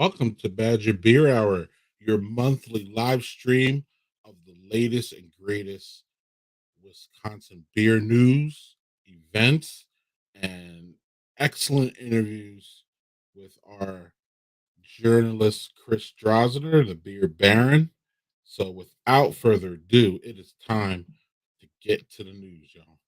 Welcome to Badger Beer Hour, your monthly live stream of the latest and greatest Wisconsin beer news, events, and excellent interviews with our journalist Chris Drosner, the beer baron. So without further ado, it is time to get to the news, y'all.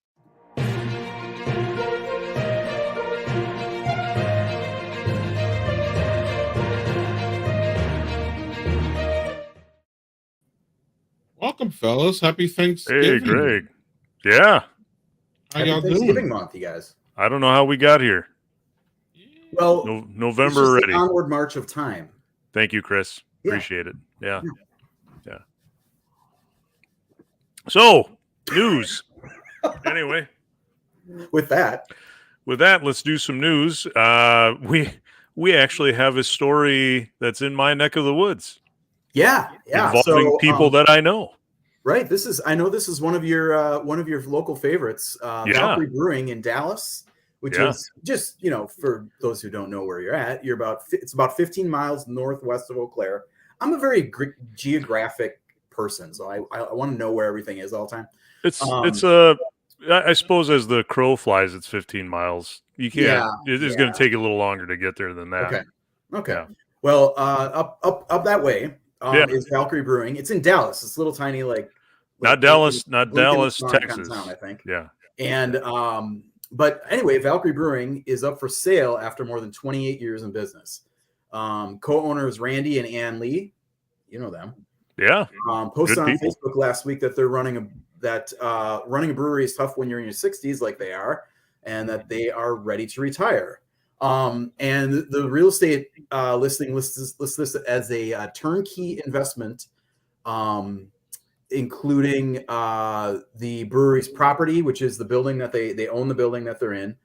Welcome, fellas. Happy Thanksgiving. Hey, Greg. Yeah. How y'all Thanksgiving doing? month, you guys. I don't know how we got here. Well, November it's just already. the onward march of time. Thank you, Chris. Yeah. Appreciate it. Yeah. So, news. Anyway, With that, let's do some news. We actually have a story that's in my neck of the woods. yeah. Involving people that I know. Right. I know this is one of your local favorites, Valkyrie Brewing in Dallas, which is just, for those who don't know where you're at, it's about 15 miles northwest of Eau Claire. I'm a very geographic person, so I want to know where everything is all the time. I suppose as the crow flies, it's 15 miles. You can't. It's going to take a little longer to get there than that. Okay. Yeah. Well, up that way is Valkyrie Brewing. It's in Dallas. It's a little tiny, not Dallas, Texas. Town, I think. Yeah. And but anyway, Valkyrie Brewing is up for sale after more than 28 years in business. Co-owners Randy and Ann Lee, you know them. Yeah. Posted on Facebook last week that they're running a brewery is tough when you're in your 60s, like they are, and that they are ready to retire. And the real estate listing lists this as a turnkey investment, including the brewery's property, which is the building that they own, the building that they're in,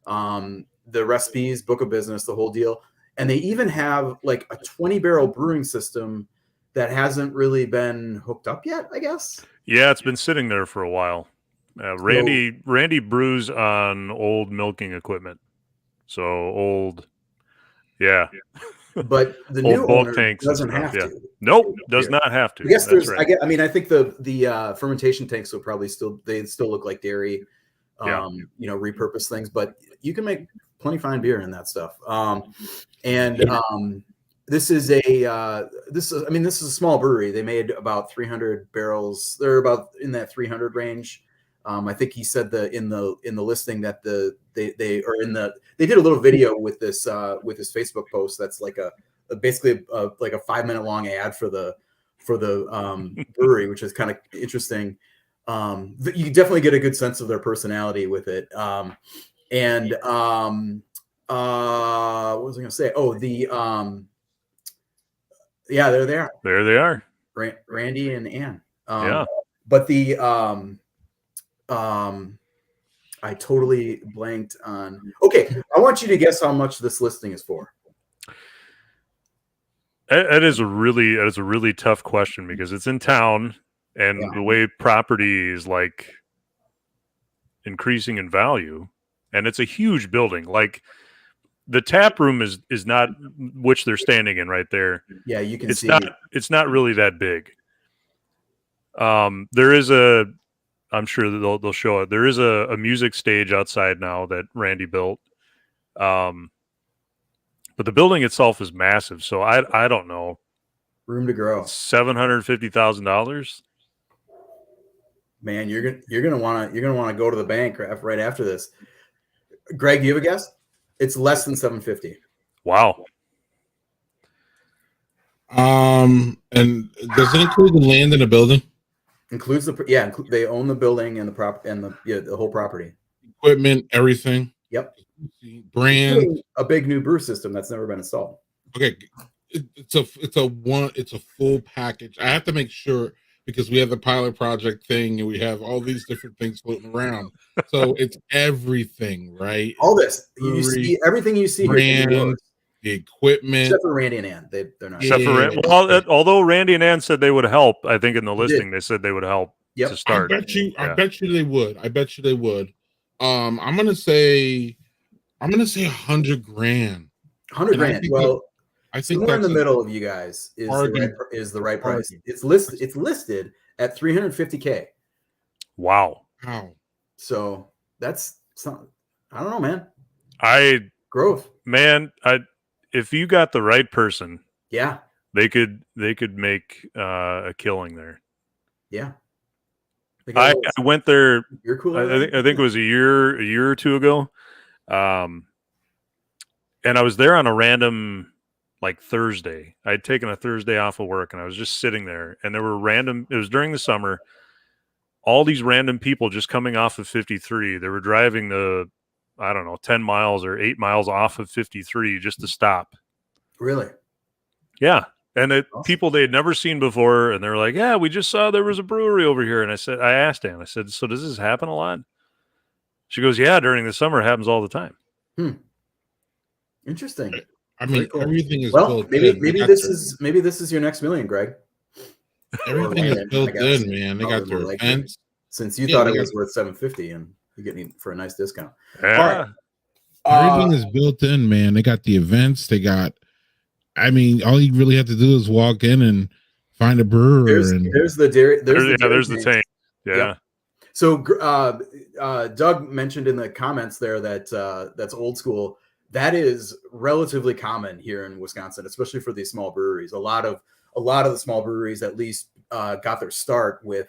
the recipes, book of business, the whole deal. And they even have like a 20-barrel brewing system that hasn't really been hooked up yet, I guess. Yeah, it's been sitting there for a while. Randy brews on old milking equipment. So old, yeah. But the old new bulk owner tanks doesn't have to. Nope, does not have to. I guess That's right. I think the fermentation tanks will probably still look like dairy, repurpose things, but you can make plenty fine beer in that stuff. This is a small brewery. They made about 300 barrels. They're about in that 300 range. I think he said in the listing that they did a little video with this Facebook post that's like basically a 5-minute long ad for the brewery, which is kind of interesting. You definitely get a good sense of their personality with it. What was I going to say? Oh, there they are. There they are. Randy and Ann. But I totally blanked on. Okay, I want you to guess how much this listing is for. It is a really tough question because it's in town, and the way property is like increasing in value, and it's a huge building. Like the tap room is not, which they're standing in right there. Yeah, you can see. It's not really that big. There is I'm sure that they'll show it. There is a music stage outside now that Randy built. But the building itself is massive, so I don't know. Room to grow. $750,000. Man, you're gonna want to go to the bank right after this. Greg, do you have a guess? It's less than 750. Wow. And does it include the land in the building? Includes they own the building and the whole property, equipment, everything. Yep. Brand, a big new brew system that's never been installed. Okay, it's a full package. I have to make sure because we have the pilot project thing and we have all these different things floating around. So it's everything, right? All this you see, everything you see brand, here, the equipment, except for Randy and Ann. They're not. Except for although Randy and Ann said they would help, I think in the listing they said they would help to start. I bet you they would. I'm gonna say $100,000. $100,000. Well, I think somewhere in that's the middle of you guys is the right price. bargain. It's listed at $350K. Wow. Wow. So that's some, I don't know, man. Growth. Man, if you got the right person, yeah, they could make a killing there. Yeah. I went there. You're cool. I think it was a year or two ago. And I was there on a random like Thursday. I'd taken a Thursday off of work and I was just sitting there, and there were it was during the summer, all these random people just coming off of 53. They were driving I don't know, 10 miles or 8 miles off of 53 just to stop. Really? Yeah. And people they had never seen before, and they're like, yeah, we just saw there was a brewery over here. And I asked Ann, I said, so does this happen a lot? She goes, yeah, during the summer it happens all the time. Interesting. I mean, cool. Everything is built in. Maybe this is your next million, Greg. Everything is built in, man. They got their events. Since you thought it was worth $750, and you're getting it for a nice discount. Yeah. All right. Everything is built in, man. They got the events. They got. I mean, all you really have to do is walk in and find a brewer. There's the dairy. There's the tank. Yeah. Yep. So Doug mentioned in the comments there that that's old school. That is relatively common here in Wisconsin, especially for these small breweries. A lot of the small breweries at least got their start with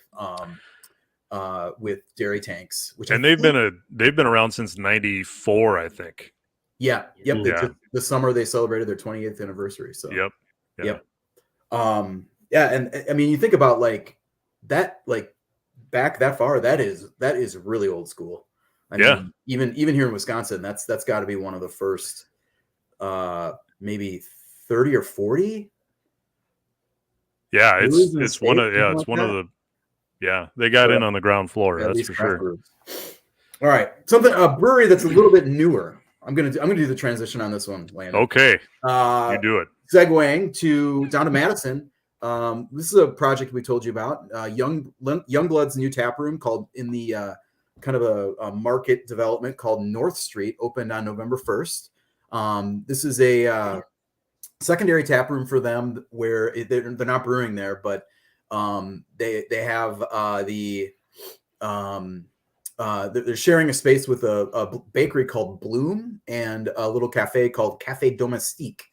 dairy tanks, they've been around since '94, I think. Yeah. Yep. The summer they celebrated their 28th anniversary. So yep. Yeah. And I mean, you think about like that, like back that far, that is really old school. I mean, even here in Wisconsin, that's got to be one of the first, maybe 30 or 40. Yeah, it's one of they got in on the ground floor. That's for sure. Brews. All right, a brewery that's a little bit newer. I'm gonna do the transition on this one, Landon. Okay, you do it. Segueing down to Madison. This is a project we told you about. Youngblood's new tap room called in the kind of a market development called North Street opened on November 1st. This is a secondary tap room for them where they're not brewing there, but they have they're sharing a space with a bakery called Bloom and a little cafe called Cafe Domestique.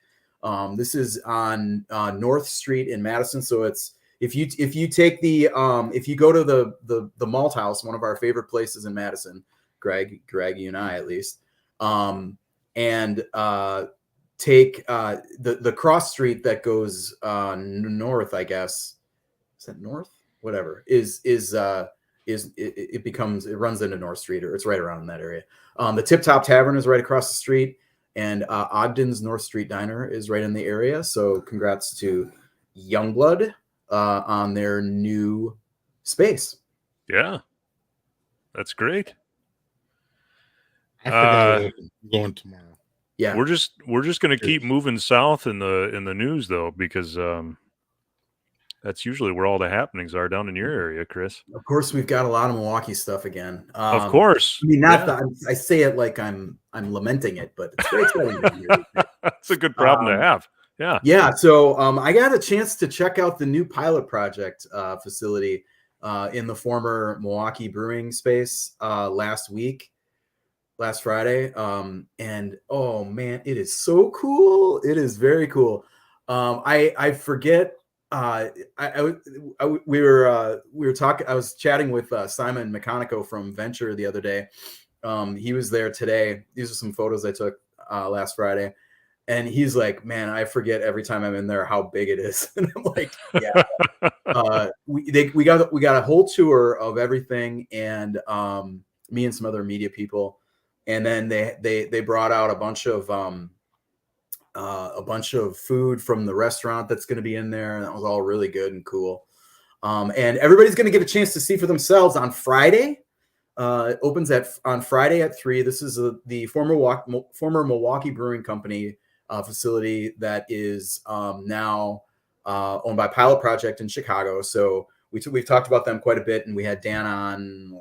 This is on North Street in Madison. So it's if you take if you go to the Malt House, one of our favorite places in Madison, Greg, you and I at least, and take the cross street that goes north, I guess. Is that north? Whatever it runs into North Street, or it's right around in that area. The Tip Top Tavern is right across the street, and Ogden's North Street Diner is right in the area. So congrats to Youngblood on their new space. Yeah, that's great. I forgot I'm going tomorrow. Yeah, we're just going to keep moving south in the news though, because that's usually where all the happenings are down in your area, Chris. Of course, we've got a lot of Milwaukee stuff again. Of course, I mean, I say it like I'm lamenting it, but it's very exciting. That's a good problem to have. Yeah. Yeah. So I got a chance to check out the new pilot project facility in the former Milwaukee Brewing space last Friday. And oh man, it is so cool. It is very cool. I forget. We were talking. I was chatting with Simon Meconico from Venture the other day. He was there today. These are some photos I took last Friday, and he's like, "Man, I forget every time I'm in there how big it is." And I'm like, "Yeah." We got a whole tour of everything, and me and some other media people, and then they brought out a bunch of food from the restaurant that's going to be in there. And that was all really good and cool. And everybody's going to get a chance to see for themselves on Friday. It opens on Friday at 3. This is the former Milwaukee Brewing Company facility that is now owned by Pilot Project in Chicago. So we've talked about them quite a bit, and we had Dan on.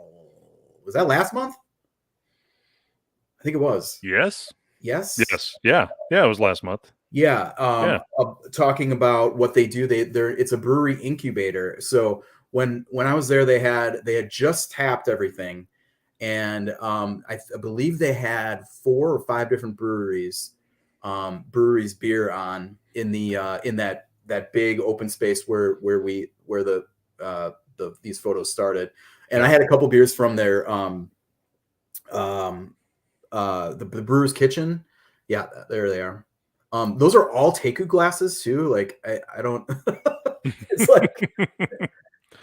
Was that last month? I think it was. Yes. Yes. Yeah. It was last month. Yeah, Yeah. talking about what they do, it's a brewery incubator. So when I was there, they had just tapped everything, and I believe they had 4 or 5 different breweries beer on in that big open space where these photos started. And I had a couple beers from their the Brewer's Kitchen. Yeah, there they are. Those are all Teku glasses too. Like I don't. It's like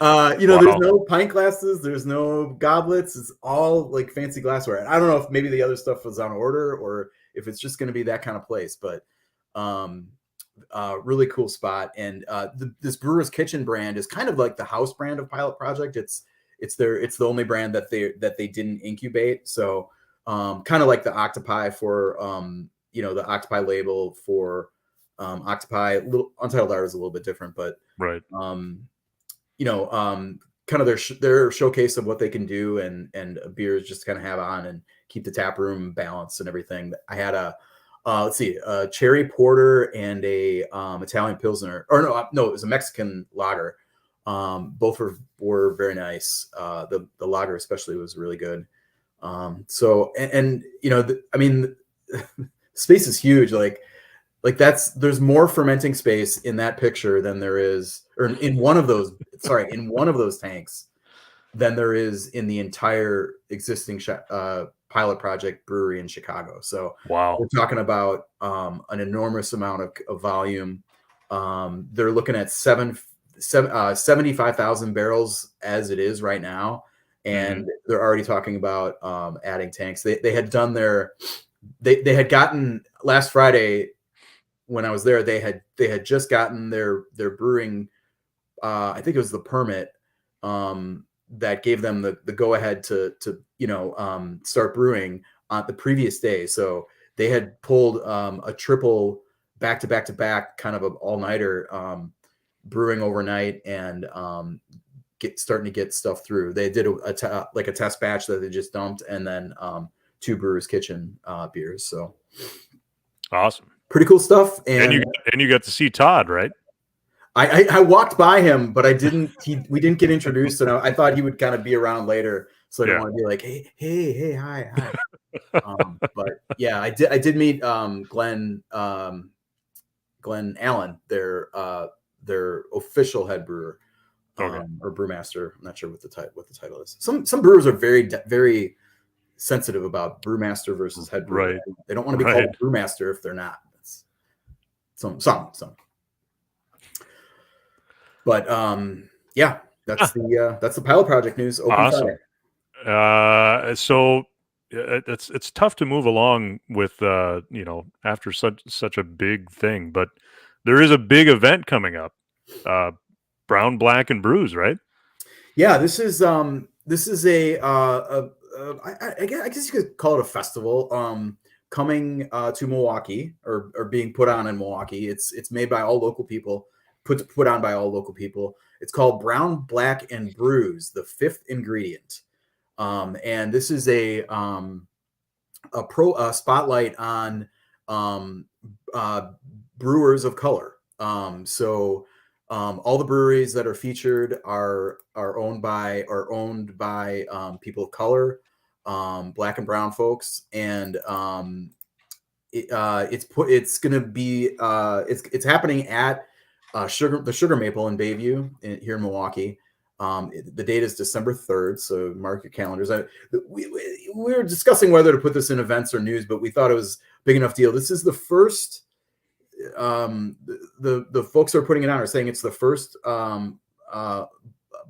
there's Wow. no pint glasses, there's no goblets. It's all like fancy glassware. And I don't know if maybe the other stuff was on order or if it's just going to be that kind of place. But really cool spot. And this Brewer's Kitchen brand is kind of like the house brand of Pilot Project. It's the only brand that they didn't incubate. So kind of like the Octopi for the Octopi label for Octopi. Little Untitled Art is a little bit different, but Right. kind of their showcase of what they can do and beers just kind of have on and keep the tap room balanced and everything. I had a cherry porter and a Italian Pilsner, or no, it was a Mexican lager. Both were very nice. The lager especially was really good. Space is huge. Like there's more fermenting space in that picture than there is, or in one of those tanks than there is in the entire existing Pilot Project brewery in Chicago. So Wow. we're talking about an enormous amount of volume. They're looking at 75,000 barrels as it is right now. And they're already talking about adding tanks. They had done they had gotten last Friday when I was there, they had just gotten their brewing. I think it was the permit that gave them the go ahead to start brewing on the previous day. So they had pulled a triple back to back kind of an all nighter brewing overnight and starting to get stuff through. They did a test batch that they just dumped, and then 2 Brewer's Kitchen beers. So awesome. Pretty cool stuff. And you got to see Todd, right? I walked by him, but we didn't get introduced, and I thought he would kind of be around later, so I didn't want to be like, hey, hi. But yeah, I did meet Glenn Allen, their official head brewer, or brewmaster. I'm not sure what the title is. Some brewers are very very sensitive about brewmaster versus head brewer. Right. They don't want to be called brewmaster if they're not. Some. But yeah, that's the Pilot Project news. Awesome. So it's tough to move along with after such a big thing, but there is a big event coming up. Brown, Black, and Brews, right? Yeah, this is I guess you could call it a festival. Coming to Milwaukee or being put on in Milwaukee. It's made by all local people, put on by all local people. It's called Brown, Black, and Brews, the 5th ingredient. And this is a spotlight on brewers of color. So all the breweries that are featured are owned by people of color, Black and brown folks, and it's happening at the Sugar Maple in Bayview here in Milwaukee. The date is December 3rd, so mark your calendars. We were discussing whether to put this in events or news, but we thought it was a big enough deal. This is the first. The folks who are putting it on are saying it's the first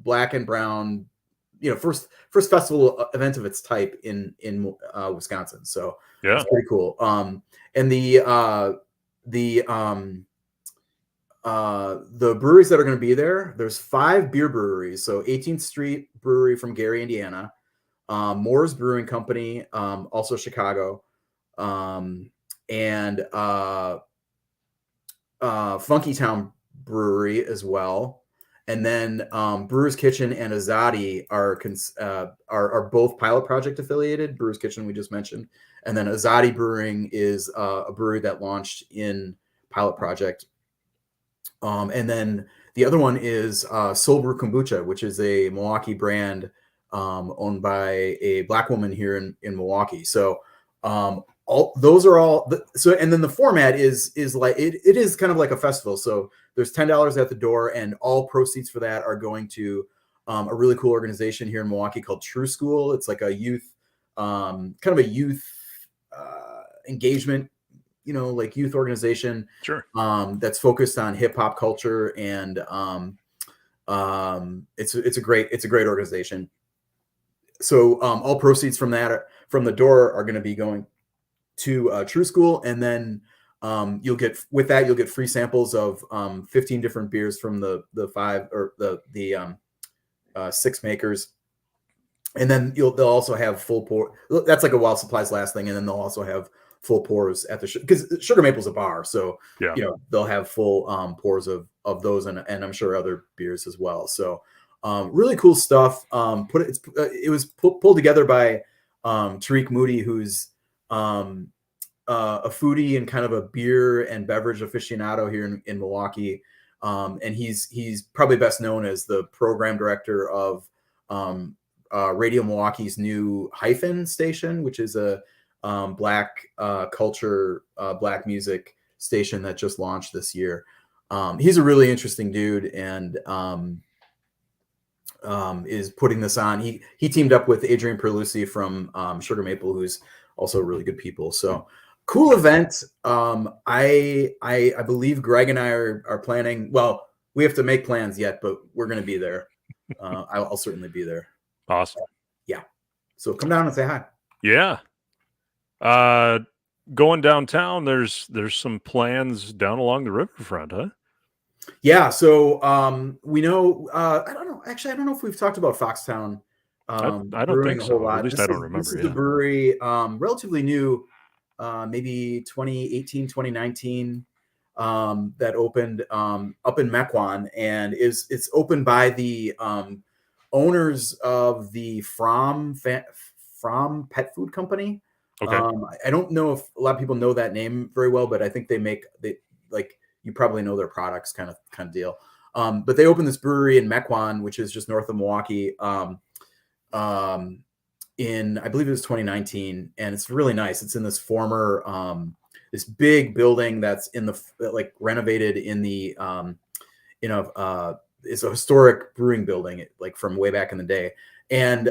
Black and brown, first festival event of its type in Wisconsin. So yeah, it's pretty cool. And the breweries that are going to be there's 5 beer breweries. So 18th Street Brewery from Gary, Indiana, Moore's Brewing Company, also Chicago, and Funky Town Brewery as well. And then Brewer's Kitchen and Azadi are both Pilot Project affiliated. Brewer's Kitchen we just mentioned, and then Azadi Brewing is a brewery that launched in pilot project. And then the other one is Soul Brew Kombucha, which is a Milwaukee brand owned by a Black woman here in Milwaukee. So all those are all so, and then the format is like it is kind of like a festival. So there's $10 at the door, and all proceeds for that are going to a really cool organization here in Milwaukee called True School. It's like a youth kind of a youth engagement, like youth organization. Sure. That's focused on hip hop culture, and it's a great organization. So all proceeds from the door are going to be going to True School, and then you'll get free samples of 15 different beers from the 5 or the 6 makers. And then they'll also have full pour. That's like a while supplies last thing. And then they'll also have full pours at because Sugar Maple's a bar. So, yeah. They'll have full pours of those and I'm sure other beers as well. So really cool stuff. It was pulled together by Tariq Moody, who's a foodie and kind of a beer and beverage aficionado here in Milwaukee. And he's probably best known as the program director of Radio Milwaukee's new Hyphen station, which is a Black culture, Black music station that just launched this year. He's a really interesting dude, and is putting this on. He teamed up with Adrian Perlusi from Sugar Maple, who's also really good people. So cool event. I believe Greg and I are planning. Well, we have to make plans yet, but we're going to be there. I'll certainly be there. Awesome. Yeah. So come down and say hi. Yeah. Going downtown, there's some plans down along the riverfront, huh? Yeah. So we know. I don't know. Actually, I don't know if we've talked about Foxtown. I don't think so. At least I don't remember. This is the brewery, relatively new, maybe 2018, 2019, that opened up in Mequon, and it's opened by the owners of the From Pet Food Company. Okay. I don't know if a lot of people know that name very well, but I think they you probably know their products kind of deal. But they opened this brewery in Mequon, which is just north of Milwaukee, in, I believe it was 2019, and it's really nice. It's in this former this big building that's in the renovated in the it's a historic brewing building, like from way back in the day. And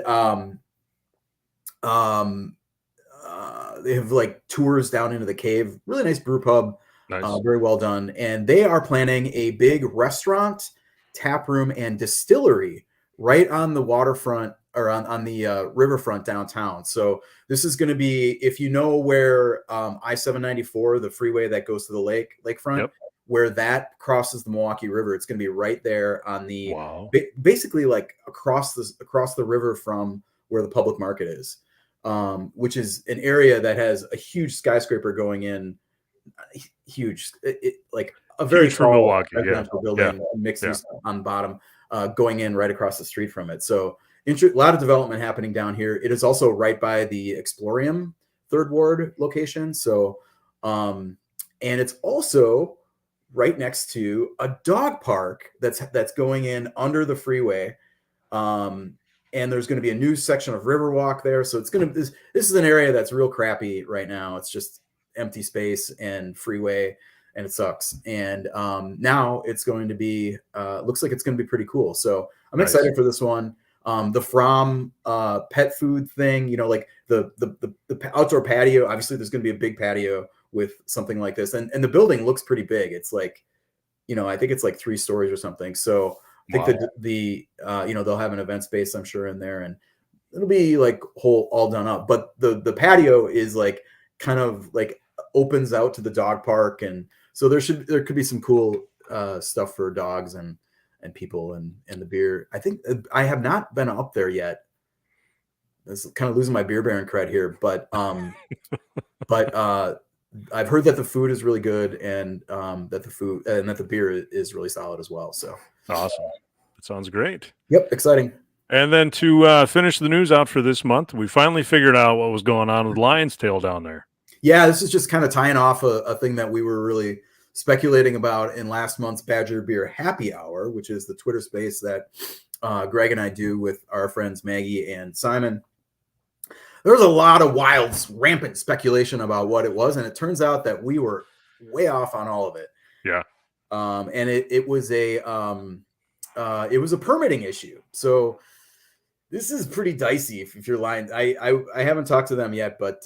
they have like tours down into the cave. Really nice brew pub. Nice. Very well done. And they are planning a big restaurant, tap room, and distillery right on the waterfront, or on the riverfront downtown. So this is going to be, if you know where I-794, the freeway that goes to the lakefront, yep, where that crosses the Milwaukee River, it's going to be right there on the, wow, basically like across the river from where the public market is, which is an area that has a huge skyscraper going in, huge, like a very huge for tall Milwaukee, residential building, mixed use on bottom, going in right across the street from it. So a lot of development happening down here. It is also right by the Explorium Third Ward location. So, and it's also right next to a dog park that's going in under the freeway. And there's going to be a new section of Riverwalk there. So it's this is an area that's real crappy right now. It's just empty space and freeway, and it sucks. And now it's going to be, looks like it's going to be pretty cool. So I'm excited for this one. The From pet food thing, like the outdoor patio. Obviously, there's going to be a big patio with something like this, and the building looks pretty big. It's like, I think it's like 3 stories or something. So I think that they'll have an event space, I'm sure, in there, and it'll be like all done up. But the patio is like kind of like opens out to the dog park, and so there could be some cool stuff for dogs and people and the beer. I think I have not been up there yet. This is kind of losing my beer baron cred here, but I've heard that the food is really good, and that the beer is really solid as well. So awesome. That sounds great. Yep, exciting. And then to finish the news out for this month, we finally figured out what was going on with Lion's Tail down there. Yeah, this is just kind of tying off a thing that we were really speculating about in last month's Badger Beer Happy Hour, which is the Twitter space that Greg and I do with our friends Maggie and Simon. There was a lot of wild, rampant speculation about what it was, and it turns out that we were way off on all of it. Yeah. And it was a permitting issue. So this is pretty dicey if you're lying. I haven't talked to them yet, but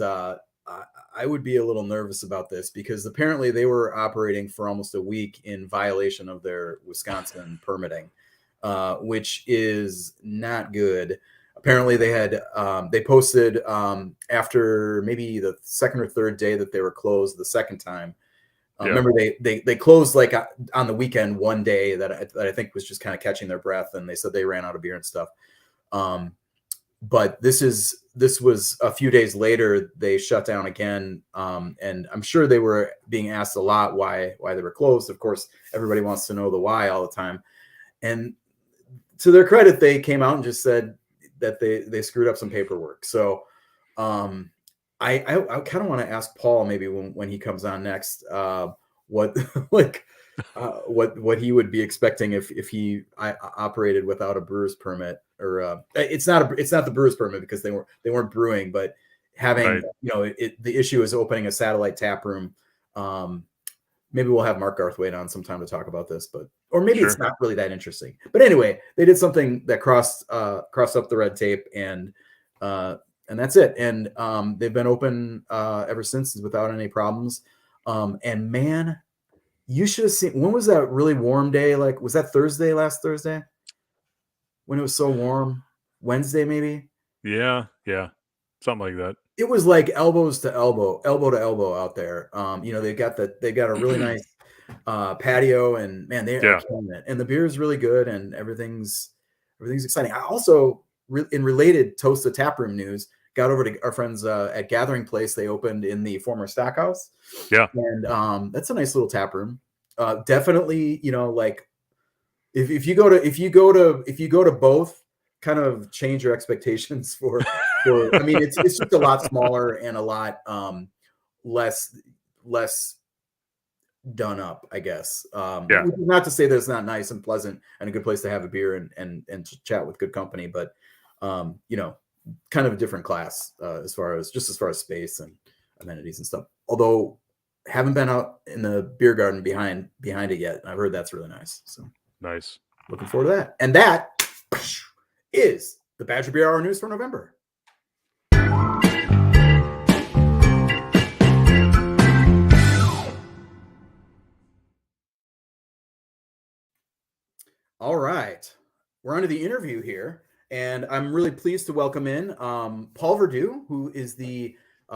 I would be a little nervous about this because apparently they were operating for almost a week in violation of their Wisconsin permitting, which is not good. Apparently they had they posted after maybe the second or third day that they were closed the second time. Remember they closed like on the weekend one day that I think was just kind of catching their breath, and they said they ran out of beer and stuff. But this was a few days later they shut down again, and I'm sure they were being asked a lot why they were closed. Of course, everybody wants to know the why all the time, and to their credit, they came out and just said that they screwed up some paperwork. So I kind of want to ask Paul maybe when he comes on next what what he would be expecting if he operated without a brewer's permit, or it's not the brewer's permit because they weren't brewing, but having the issue is opening a satellite tap room. Maybe we'll have Mark Garthwaite on sometime to talk about this, or maybe it's not really that interesting. But anyway, they did something that crossed up the red tape, and that's it. And they've been open ever since without any problems. And man, you should have seen, when was that really warm day? Like, was that last Thursday? When it was so warm? Wednesday, maybe? Yeah. Something like that. It was like elbow to elbow out there. They got a really nice patio, and man, they are killing it. And the beer is really good, and everything's exciting. I also, in related Toast the Taproom news, got over to our friends at Gathering Place. They opened in the former Stockhouse. Yeah, and that's a nice little tap room. Definitely, like if you go to both, kind of change your expectations for I mean, it's just a lot smaller and a lot less done up, I guess. Not to say that it's not nice and pleasant and a good place to have a beer and to chat with good company, but kind of a different class as far as space and amenities and stuff. Although haven't been out in the beer garden behind it yet. I've heard that's really nice. So nice. Looking forward to that. And that is the Badger Beer Hour news for November. All right, we're on to the interview here, and I'm really pleased to welcome in Paul Verdu, who is the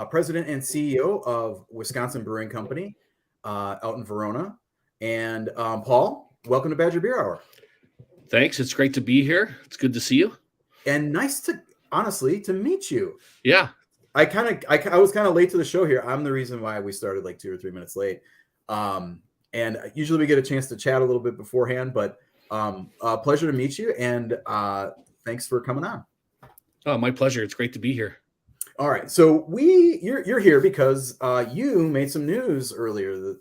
president and CEO of Wisconsin Brewing Company out in Verona. And Paul, welcome to Badger Beer Hour. Thanks. It's great to be here. It's good to see you. And nice to meet you. Yeah. I was kind of late to the show here. I'm the reason why we started like 2 or 3 minutes late. And usually we get a chance to chat a little bit beforehand, but pleasure to meet you, and thanks for coming on. Oh, my pleasure. It's great to be here. All right, so you're here because you made some news earlier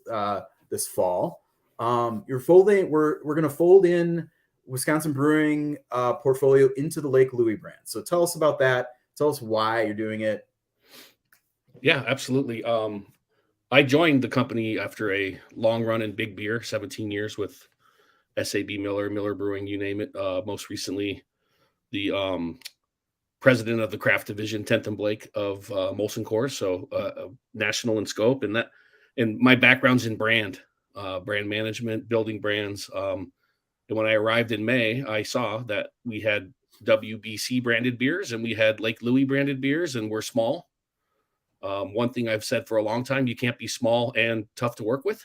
this fall. We're going to fold in Wisconsin Brewing portfolio into the Lake Louie brand. So tell us about that. Tell us why you're doing it. Yeah, absolutely. I joined the company after a long run in big beer, 17 years with SAB Miller Brewing, you name it. Most recently, the president of the craft division, 10th and Blake of Molson Coors, so national in scope. And my background's in brand management, building brands. And when I arrived in May, I saw that we had WBC branded beers and we had Lake Louie branded beers, and we're small. One thing I've said for a long time, you can't be small and tough to work with.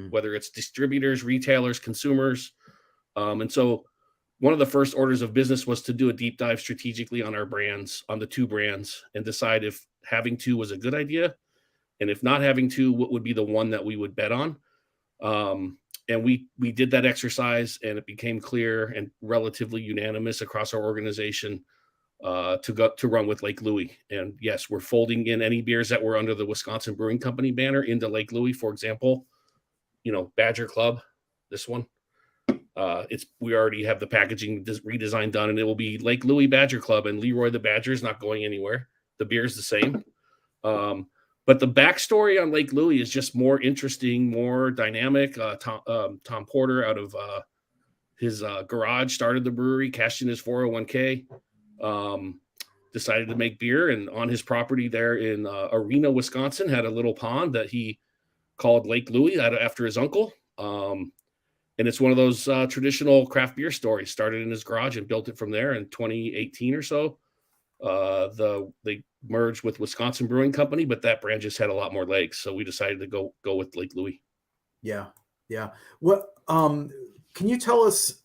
Whether it's distributors, retailers, consumers. And so one of the first orders of business was to do a deep dive strategically on our brands, on the two brands, and decide if having two was a good idea. And if not having two, what would be the one that we would bet on? And we did that exercise, and it became clear and relatively unanimous across our organization to run with Lake Louie. And yes, we're folding in any beers that were under the Wisconsin Brewing Company banner into Lake Louie, for example. Badger Club, this one. We already have the packaging redesign done, and it will be Lake Louie Badger Club, and Leroy the Badger is not going anywhere. The beer is the same. But the backstory on Lake Louie is just more interesting, more dynamic. Tom Porter out of his garage started the brewery, cashed in his 401k, decided to make beer, and on his property there in Arena, Wisconsin, had a little pond that he called Lake Louie after his uncle. And it's one of those traditional craft beer stories. Started in his garage and built it from there in 2018 or so. They merged with Wisconsin Brewing Company, but that brand just had a lot more legs, so we decided to go with Lake Louie. Yeah. What can you tell us?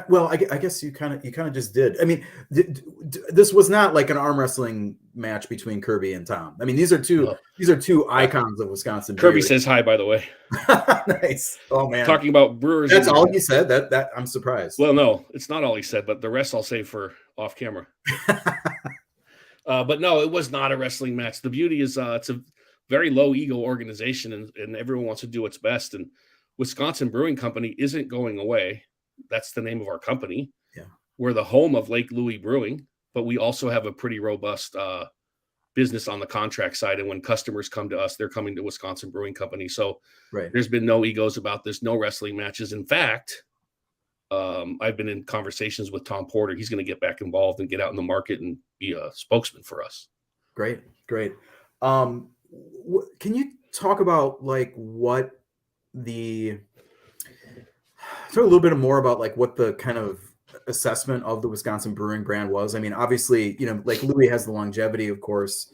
Well, I guess you kind of just did. I mean, this was not like an arm wrestling match between Kirby and Tom. I mean, these are two icons of Wisconsin. Kirby beer. says hi, by the way. Nice. Oh man, talking about brewers. That's all he said. That I'm surprised. Well, no, it's not all he said, but the rest I'll save for off camera. But no, it was not a wrestling match. The beauty is it's a very low ego organization, and everyone wants to do what's best. And Wisconsin Brewing Company isn't going away. That's the name of our company. Yeah. We're the home of Lake Louie Brewing, but we also have a pretty robust business on the contract side. And when customers come to us, they're coming to Wisconsin Brewing Company. So There's been no egos about this, no wrestling matches. In fact, I've been in conversations with Tom Porter. He's going to get back involved and get out in the market and be a spokesman for us. Great. Can you talk about like talk a little bit more about like what the kind of assessment of the Wisconsin Brewing brand was? I mean, obviously, Lake Louie has the longevity, of course.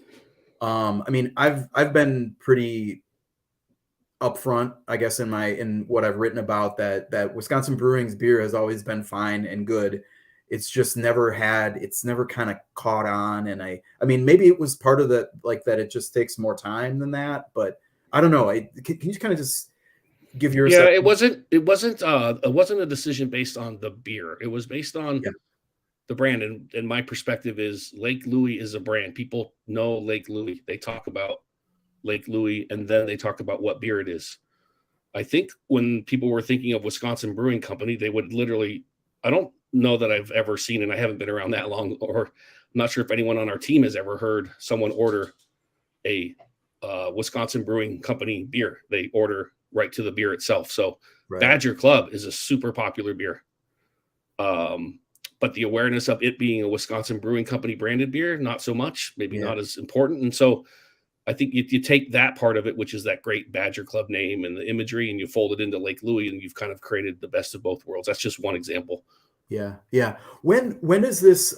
I mean, I've been pretty upfront, I guess, in what I've written about that Wisconsin Brewing's beer has always been fine and good. It's just never kind of caught on. And I mean, maybe it was part of that, like that it just takes more time than that, but I don't know. Can you kind of just give your assessment? It wasn't a decision based on the beer. It was based on the brand. And my perspective is Lake Louie is a brand. People know Lake Louie. They talk about Lake Louie, and then they talk about what beer it is. I think when people were thinking of Wisconsin Brewing Company, they would literally, I don't know that I've ever seen, and I haven't been around that long, or I'm not sure if anyone on our team has ever heard someone order a Wisconsin Brewing Company beer. They order right to the beer itself. So Badger Club is a super popular beer. But the awareness of it being a Wisconsin Brewing Company branded beer, not so much, maybe not as important. And so I think you take that part of it, which is that great Badger Club name and the imagery, and you fold it into Lake Louie, and you've kind of created the best of both worlds. That's just one example. Yeah. When is this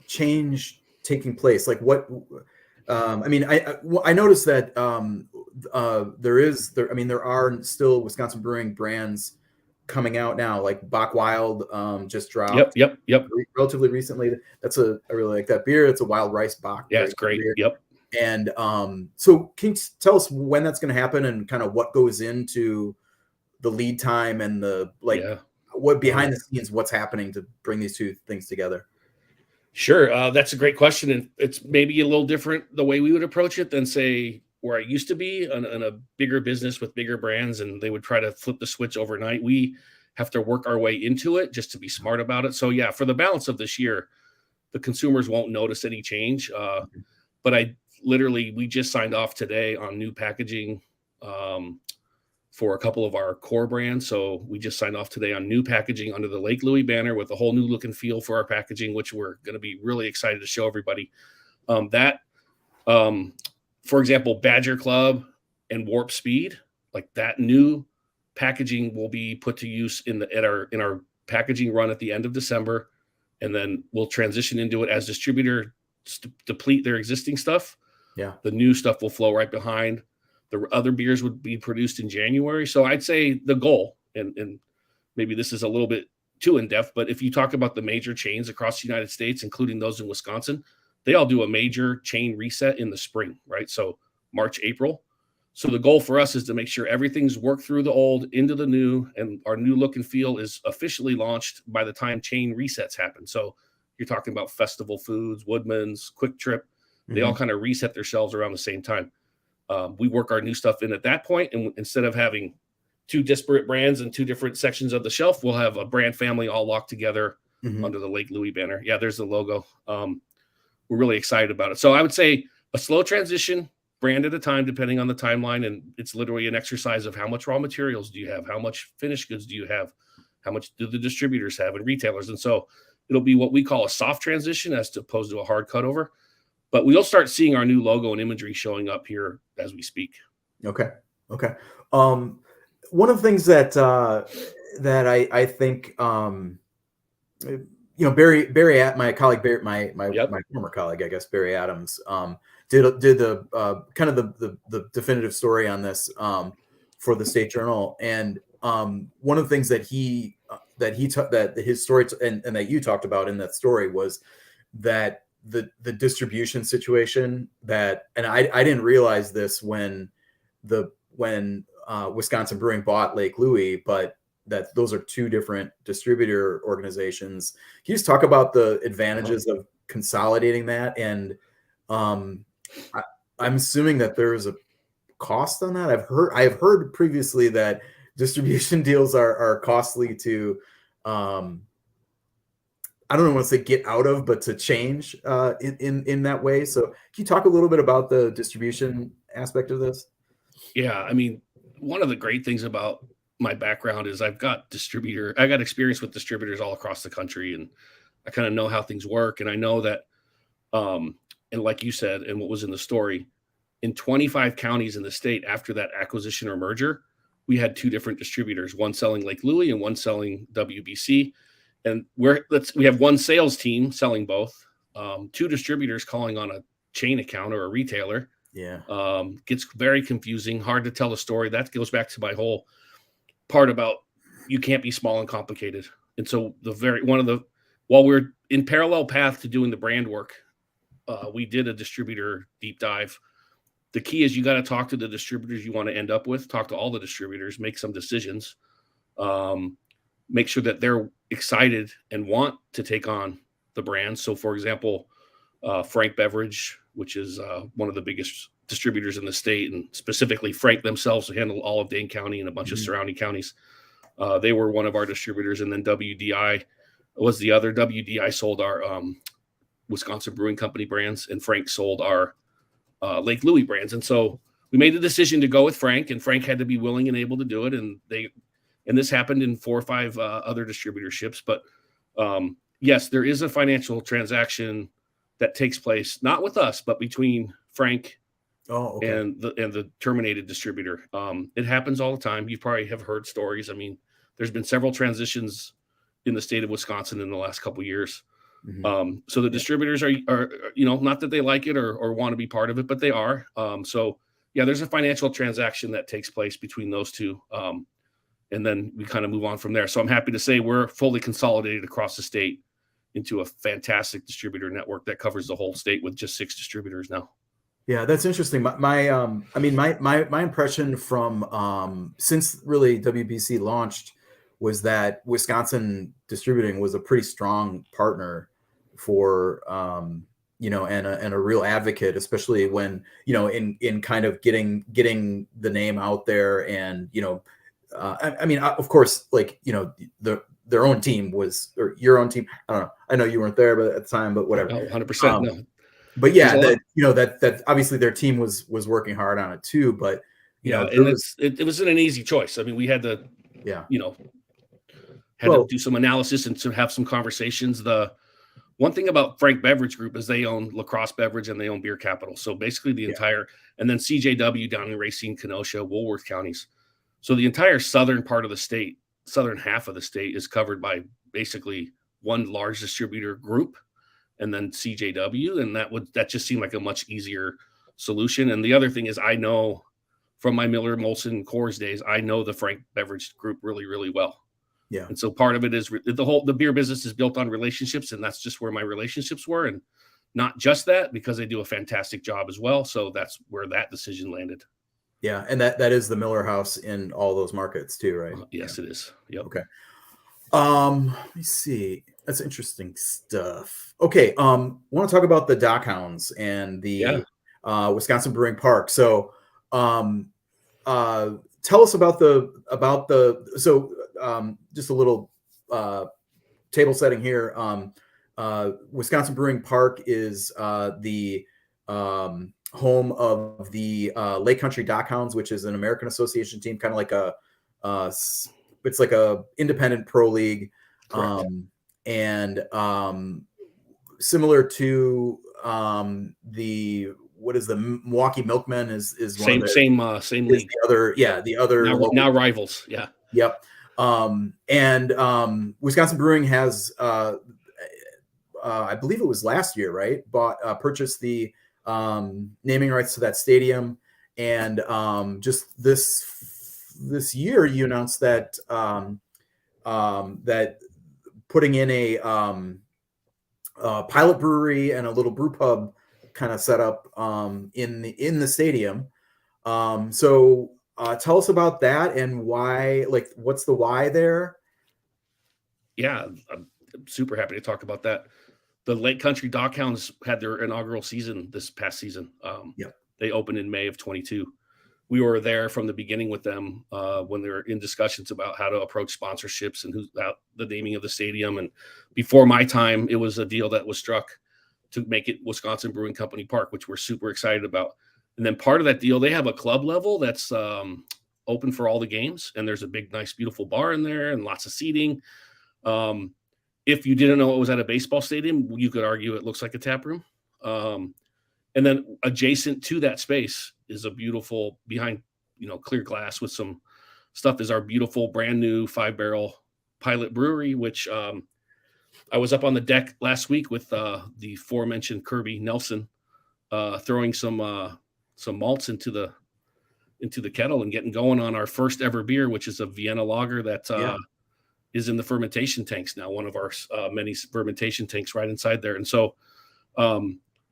change taking place? Like what? I mean, I noticed that there are still Wisconsin Brewing brands coming out now, like Bach Wild just dropped. Yep. Relatively recently. I really like that beer. It's a wild rice Bach. Yeah, it's great. Beer. Yep. And so can you tell us when that's going to happen and kind of what goes into the lead time and what behind the scenes, what's happening to bring these two things together? Sure. That's a great question. And it's maybe a little different the way we would approach it than say where I used to be in a bigger business with bigger brands, and they would try to flip the switch overnight. We have to work our way into it just to be smart about it. So yeah, for the balance of this year, the consumers won't notice any change. But we just signed off today on new packaging for a couple of our core brands. So we just signed off today on new packaging under the Lake Louie banner with a whole new look and feel for our packaging, which we're going to be really excited to show everybody. For example, Badger Club and Warp Speed, like that new packaging will be put to use in our packaging run at the end of December, and then we'll transition into it as distributor deplete their existing stuff. Yeah, the new stuff will flow right behind. The other beers would be produced in January. So I'd say the goal, and maybe this is a little bit too in-depth, but if you talk about the major chains across the United States, including those in Wisconsin, they all do a major chain reset in the spring, right? So March, April. So the goal for us is to make sure everything's worked through the old into the new, and our new look and feel is officially launched by the time chain resets happen. So you're talking about Festival Foods, Woodman's, Quick Trip. They all kind of reset their shelves around the same time. We work our new stuff in at that point, and instead of having 2 disparate brands and 2 different sections of the shelf, we'll have a brand family all locked together under the Lake Louie banner. Yeah, there's the logo. We're really excited about it. So I would say a slow transition, brand at a time, depending on the timeline. And it's literally an exercise of how much raw materials do you have? How much finished goods do you have? How much do the distributors have and retailers? And so it'll be what we call a soft transition as opposed to a hard cutover. But we'll start seeing our new logo and imagery showing up here as we speak. Okay. One of the things that that I think Barry, my colleague, Barry, my former colleague, I guess, Barry Adams, did the kind of the definitive story on this for the State Journal, and one of the things that his story and that you talked about in that story was that the distribution situation and I didn't realize this when Wisconsin Brewing bought Lake Louie, but that those are 2 different distributor organizations. Can you just talk about the advantages of consolidating that? And I'm assuming that there's a cost on that. I've heard previously that distribution deals are costly to, I don't want to say get out of, but to change in that way. So can you talk a little bit about the distribution aspect of this? Yeah, I mean, one of the great things about my background is I got experience with distributors all across the country, and I kind of know how things work. And I know that, and like you said, and what was in the story, in 25 counties in the state after that acquisition or merger, we had 2 different distributors, one selling Lake Louie and one selling WBC. And we have one sales team selling both, 2 distributors calling on a chain account or a retailer. Yeah. Gets very confusing, hard to tell the story. That goes back to my whole part about you can't be small and complicated. And so while we're in parallel path to doing the brand work, we did a distributor deep dive. The key is you got to talk to the distributors you want to end up with, talk to all the distributors, make some decisions, make sure that they're excited and want to take on the brand. So for example, Frank Beverage, which is one of the biggest distributors in the state, and specifically Frank themselves handle all of Dane County and a bunch of surrounding counties. They were one of our distributors, and then WDI was the other. WDI sold our Wisconsin Brewing Company brands, and Frank sold our Lake Louie brands. And so we made the decision to go with Frank, and Frank had to be willing and able to do it. And this happened in 4 or 5 other distributorships. But yes, there is a financial transaction that takes place, not with us, but between Frank and the terminated distributor. It happens all the time. You probably have heard stories. I mean, there's been several transitions in the state of Wisconsin in the last couple of years. So the distributors are not that they like it or want to be part of it, but they are. So yeah, there's a financial transaction that takes place between those 2. And then we kind of move on from there. So I'm happy to say we're fully consolidated across the state into a fantastic distributor network that covers the whole state with just 6 distributors now. Yeah, that's interesting. My impression from since really WBC launched was that Wisconsin Distributing was a pretty strong partner for and a real advocate, especially when in kind of getting the name out there. And of course, like their own team or your own team. I don't know. I know you weren't there, but at the time, but whatever. 100%. No. But yeah, that obviously their team was working hard on it too. But it wasn't an easy choice. I mean, we had to, to do some analysis and to have some conversations. The one thing about Frank Beverage Group is they own Lacrosse Beverage and they own Beer Capital. So basically the entire, and then CJW down in Racine, Kenosha, Woolworth counties. So the entire southern part of the state, southern half of the state is covered by basically one large distributor group and then CJW. And that just seemed like a much easier solution. And the other thing is I know from my Miller, Molson, Coors days, I know the Frank Beverage Group really, really well. Yeah. And so part of it is the beer business is built on relationships, and that's just where my relationships were. And not just that, because they do a fantastic job as well. So that's where that decision landed. Yeah. And that is the Miller House in all those markets too, right? Yes, it is. Yep. Okay. Let me see. That's interesting stuff. Okay. Want to talk about the Dock Hounds and the Wisconsin Brewing Park. So Tell us about just a little table setting here. Wisconsin Brewing Park is the home of the Lake Country Dockhounds, which is an American Association team, kind of like it's like a independent pro league, and similar to the Milwaukee Milkmen is same league. The other now rivals. Yeah. Yep. And Wisconsin Brewing has I believe it was last year, right? Purchased the naming rights to that stadium, and just this year you announced that that putting in a pilot brewery and a little brew pub kind of set up in the stadium. So tell us about that and why. Like, what's the why there? Yeah, I'm super happy to talk about that. The Lake Country Dockhounds had their inaugural season this past season. They opened in May of 22. We were there from the beginning with them when they were in discussions about how to approach sponsorships and the naming of the stadium. And before my time, it was a deal that was struck to make it Wisconsin Brewing Company Park, which we're super excited about. And then part of that deal, they have a club level that's open for all the games. And there's a big, nice, beautiful bar in there and lots of seating. If you didn't know it was at a baseball stadium, you could argue it looks like a tap room. And then adjacent to that space is a beautiful, behind clear glass with some stuff, is our beautiful brand new 5-barrel pilot brewery, which I was up on the deck last week with the aforementioned Kirby Nelson, throwing some malts into the kettle and getting going on our first ever beer, which is a Vienna lager that is in the fermentation tanks now, one of our many fermentation tanks right inside there. And so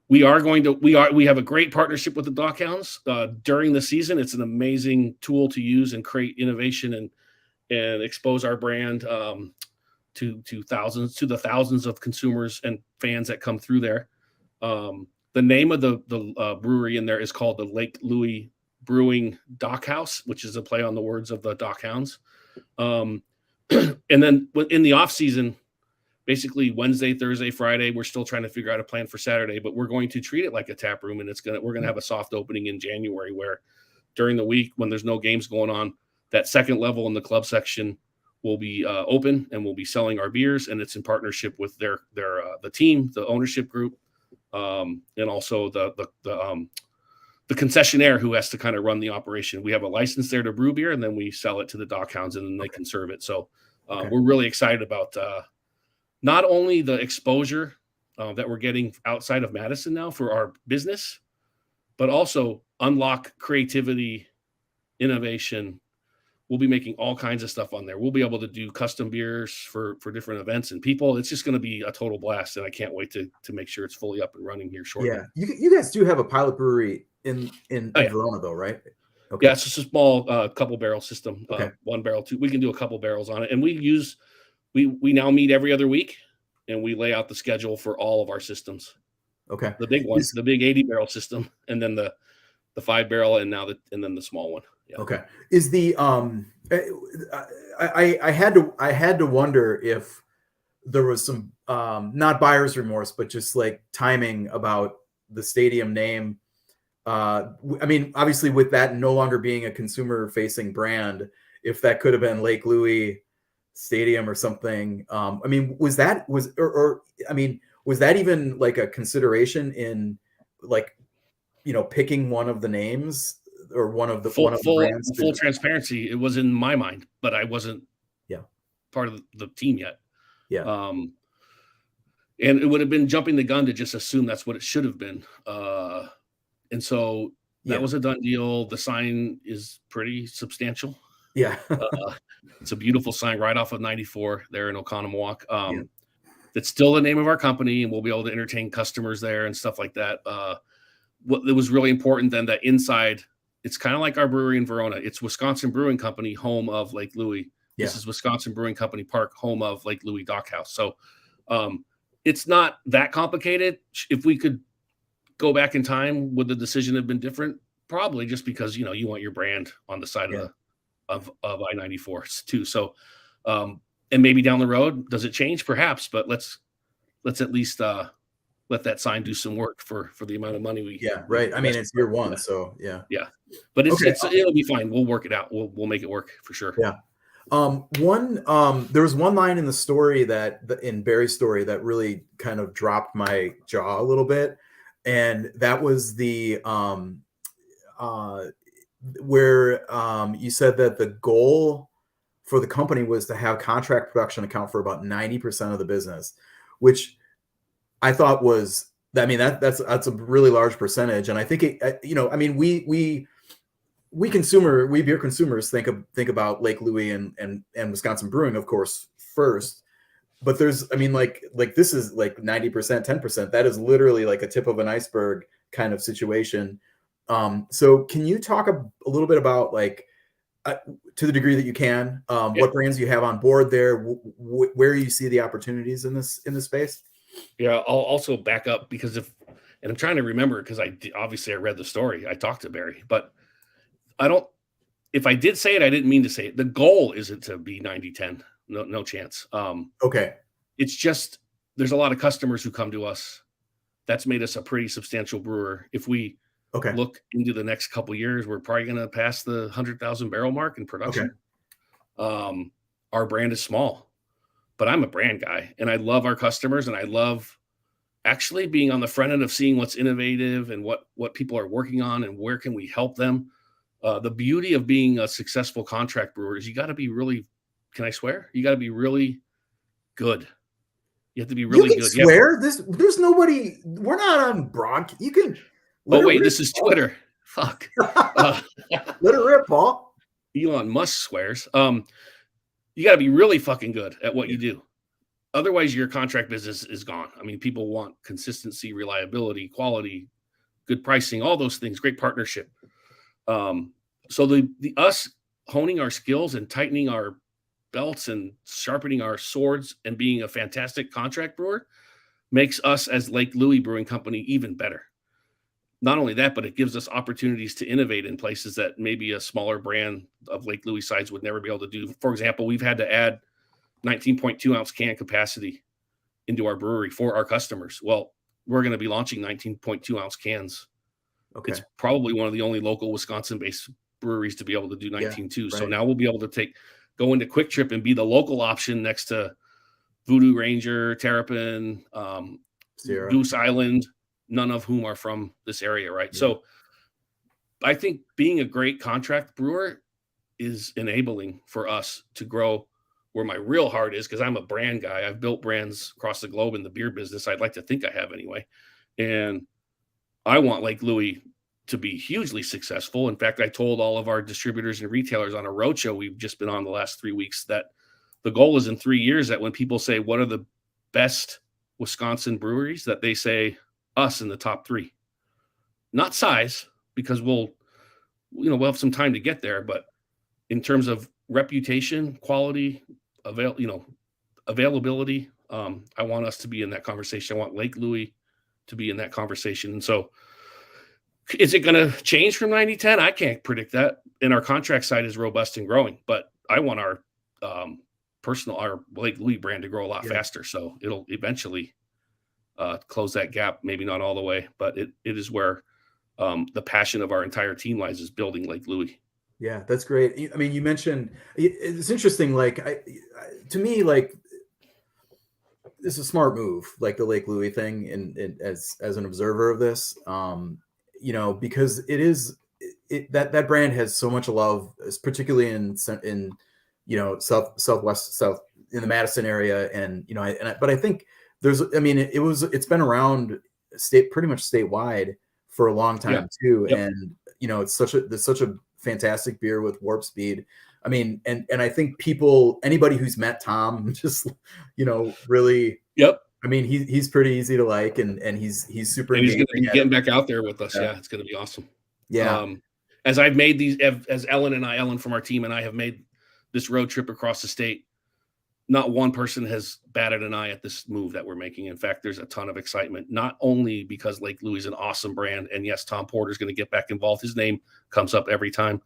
we have a great partnership with the Dockhounds during the season. It's an amazing tool to use and create innovation and expose our brand to the thousands of consumers and fans that come through there. The name of the brewery in there is called the Lake Louie Brewing Dockhouse, which is a play on the words of the Dockhounds. And then in the off season, basically Wednesday, Thursday, Friday, we're still trying to figure out a plan for Saturday, but we're going to treat it like a tap room, and we're gonna have a soft opening in January where during the week when there's no games going on, that second level in the club section will be open, and we'll be selling our beers, and it's in partnership with the team, the ownership group, and also the concessionaire who has to kind of run the operation. We have a license there to brew beer, and then we sell it to the Dockhounds, and then they can serve it. So we're really excited about not only the exposure that we're getting outside of Madison now for our business, but also unlock creativity, innovation. We'll be making all kinds of stuff on there. We'll be able to do custom beers for different events and people. It's just going to be a total blast, and I can't wait to make sure it's fully up and running here shortly. Yeah, you guys do have a pilot brewery in Verona, though, right? Okay. Yeah, it's just a small couple barrel system. Okay. 1 barrel, 2. We can do a couple barrels on it, and we now meet every other week, and we lay out the schedule for all of our systems. Okay. The big one, the big 80 barrel system, and then the 5 barrel, and then the small one. Yeah. Okay. Is the I had to wonder if there was some not buyer's remorse, but just like timing about the stadium name. I mean, obviously with that no longer being a consumer facing brand, if that could have been Lake Louie Stadium or something. I mean, was that even like a consideration in like, picking one of the names or one of the brands? Full transparency, it was in my mind, but I wasn't part of the team yet. Yeah. And it would have been jumping the gun to just assume that's what it should have been. And so that was a done deal. The sign is pretty substantial. Yeah. It's a beautiful sign right off of 94 there in Oconomowoc. That's still the name of our company, and we'll be able to entertain customers there and stuff like that. What it was really important then that inside, it's kind of like our brewery in Verona. It's Wisconsin Brewing Company, home of Lake Louie. Yeah. This is Wisconsin Brewing Company Park, home of Lake Louie Dockhouse. So it's not that complicated. If we could go back in time, would the decision have been different? probably just because, you want your brand on the side of I-94 too. So, and maybe down the road, does it change? Perhaps, but let's at least let that sign do some work for the amount of money we. Right. I mean, it's year one, so yeah. But Okay. it'll be fine. We'll work it out. We'll make it work for sure. Yeah. There was one line in the story in Barry's story that really kind of dropped my jaw a little bit, and that was the where you said that the goal for the company was to have contract production account for about 90% of the business, which I thought was, I mean, that's a really large percentage. And I think I mean, we beer consumers think about Lake Louie and Wisconsin Brewing, of course, first. But there's, I mean, like this is like 90%, 10%. That is literally like a tip of an iceberg kind of situation. So can you talk a little bit about, like, to the degree that you can, what brands you have on board there, where you see the opportunities in this space? Yeah, I'll also back up because and I'm trying to remember, because obviously I read the story. I talked to Barry, but if I did say it, I didn't mean to say it. The goal isn't to be 90-10. No chance. Okay. It's just, there's a lot of customers who come to us. That's made us a pretty substantial brewer. If we look into the next couple of years, we're probably going to pass the 100,000 barrel mark in production. Our brand is small, but I'm a brand guy, and I love our customers, and I love actually being on the front end of seeing what's innovative and what people are working on and where can we help them. The beauty of being a successful contract brewer is you got to be really, can I swear? You got to be really good. You have to be really good. Swear? There's nobody. We're not on broadcast. You can. Oh wait, this is Twitter. Fuck. Let it rip, Paul. Elon Musk swears. You got to be really fucking good at what you do. Otherwise, your contract business is gone. I mean, people want consistency, reliability, quality, good pricing, all those things. Great partnership. So the us honing our skills and tightening our belts and sharpening our swords and being a fantastic contract brewer makes us as Lake Louie Brewing Company even better. Not only that, but it gives us opportunities to innovate in places that maybe a smaller brand of Lake Louie size would never be able to do. For example, we've had to add 19.2 ounce can capacity into our brewery for our customers. Well, we're going to be launching 19.2 ounce cans. Okay. It's probably one of the only local Wisconsin-based breweries to be able to do 19.2. So now we'll be able to go into Quick Trip and be the local option next to Voodoo Ranger, Terrapin, Goose Island, none of whom are from this area, right? Yeah. So I think being a great contract brewer is enabling for us to grow where my real heart is, because I'm a brand guy. I've built brands across the globe in the beer business. I'd like to think I have anyway. And I want Lake Louie to be hugely successful. In fact, I told all of our distributors and retailers on a roadshow we've just been on the last 3 weeks that the goal is in 3 years that when people say, what are the best Wisconsin breweries, that they say us in the top 3. Not size, because we'll have some time to get there, but in terms of reputation, quality, availability, I want us to be in that conversation. I want Lake Louie to be in that conversation. And so is it going to change from 90-10? I can't predict that. And our contract side is robust and growing, but I want our Lake Louie brand to grow a lot faster. So it'll eventually close that gap. Maybe not all the way, but it is where the passion of our entire team lies, is building Lake Louie. Yeah, that's great. I mean, you mentioned, it's interesting. Like, to me, like, it's a smart move, like the Lake Louie thing, and as an observer of this, because that brand has so much love, particularly in southwest south in the Madison area, but I think it's been around pretty much statewide for a long time too, and it's such a fantastic beer with warp speed. I mean, and I think anybody who's met Tom, just, really, I mean, he's pretty easy to like, and he's super. And he's going to be getting back out there with us. Yeah, it's going to be awesome. Yeah. As I've made Ellen from our team and I have made this road trip across the state, not one person has batted an eye at this move that we're making. In fact, there's a ton of excitement, not only because Lake Louie is an awesome brand, and yes, Tom Porter is going to get back involved. His name comes up every time.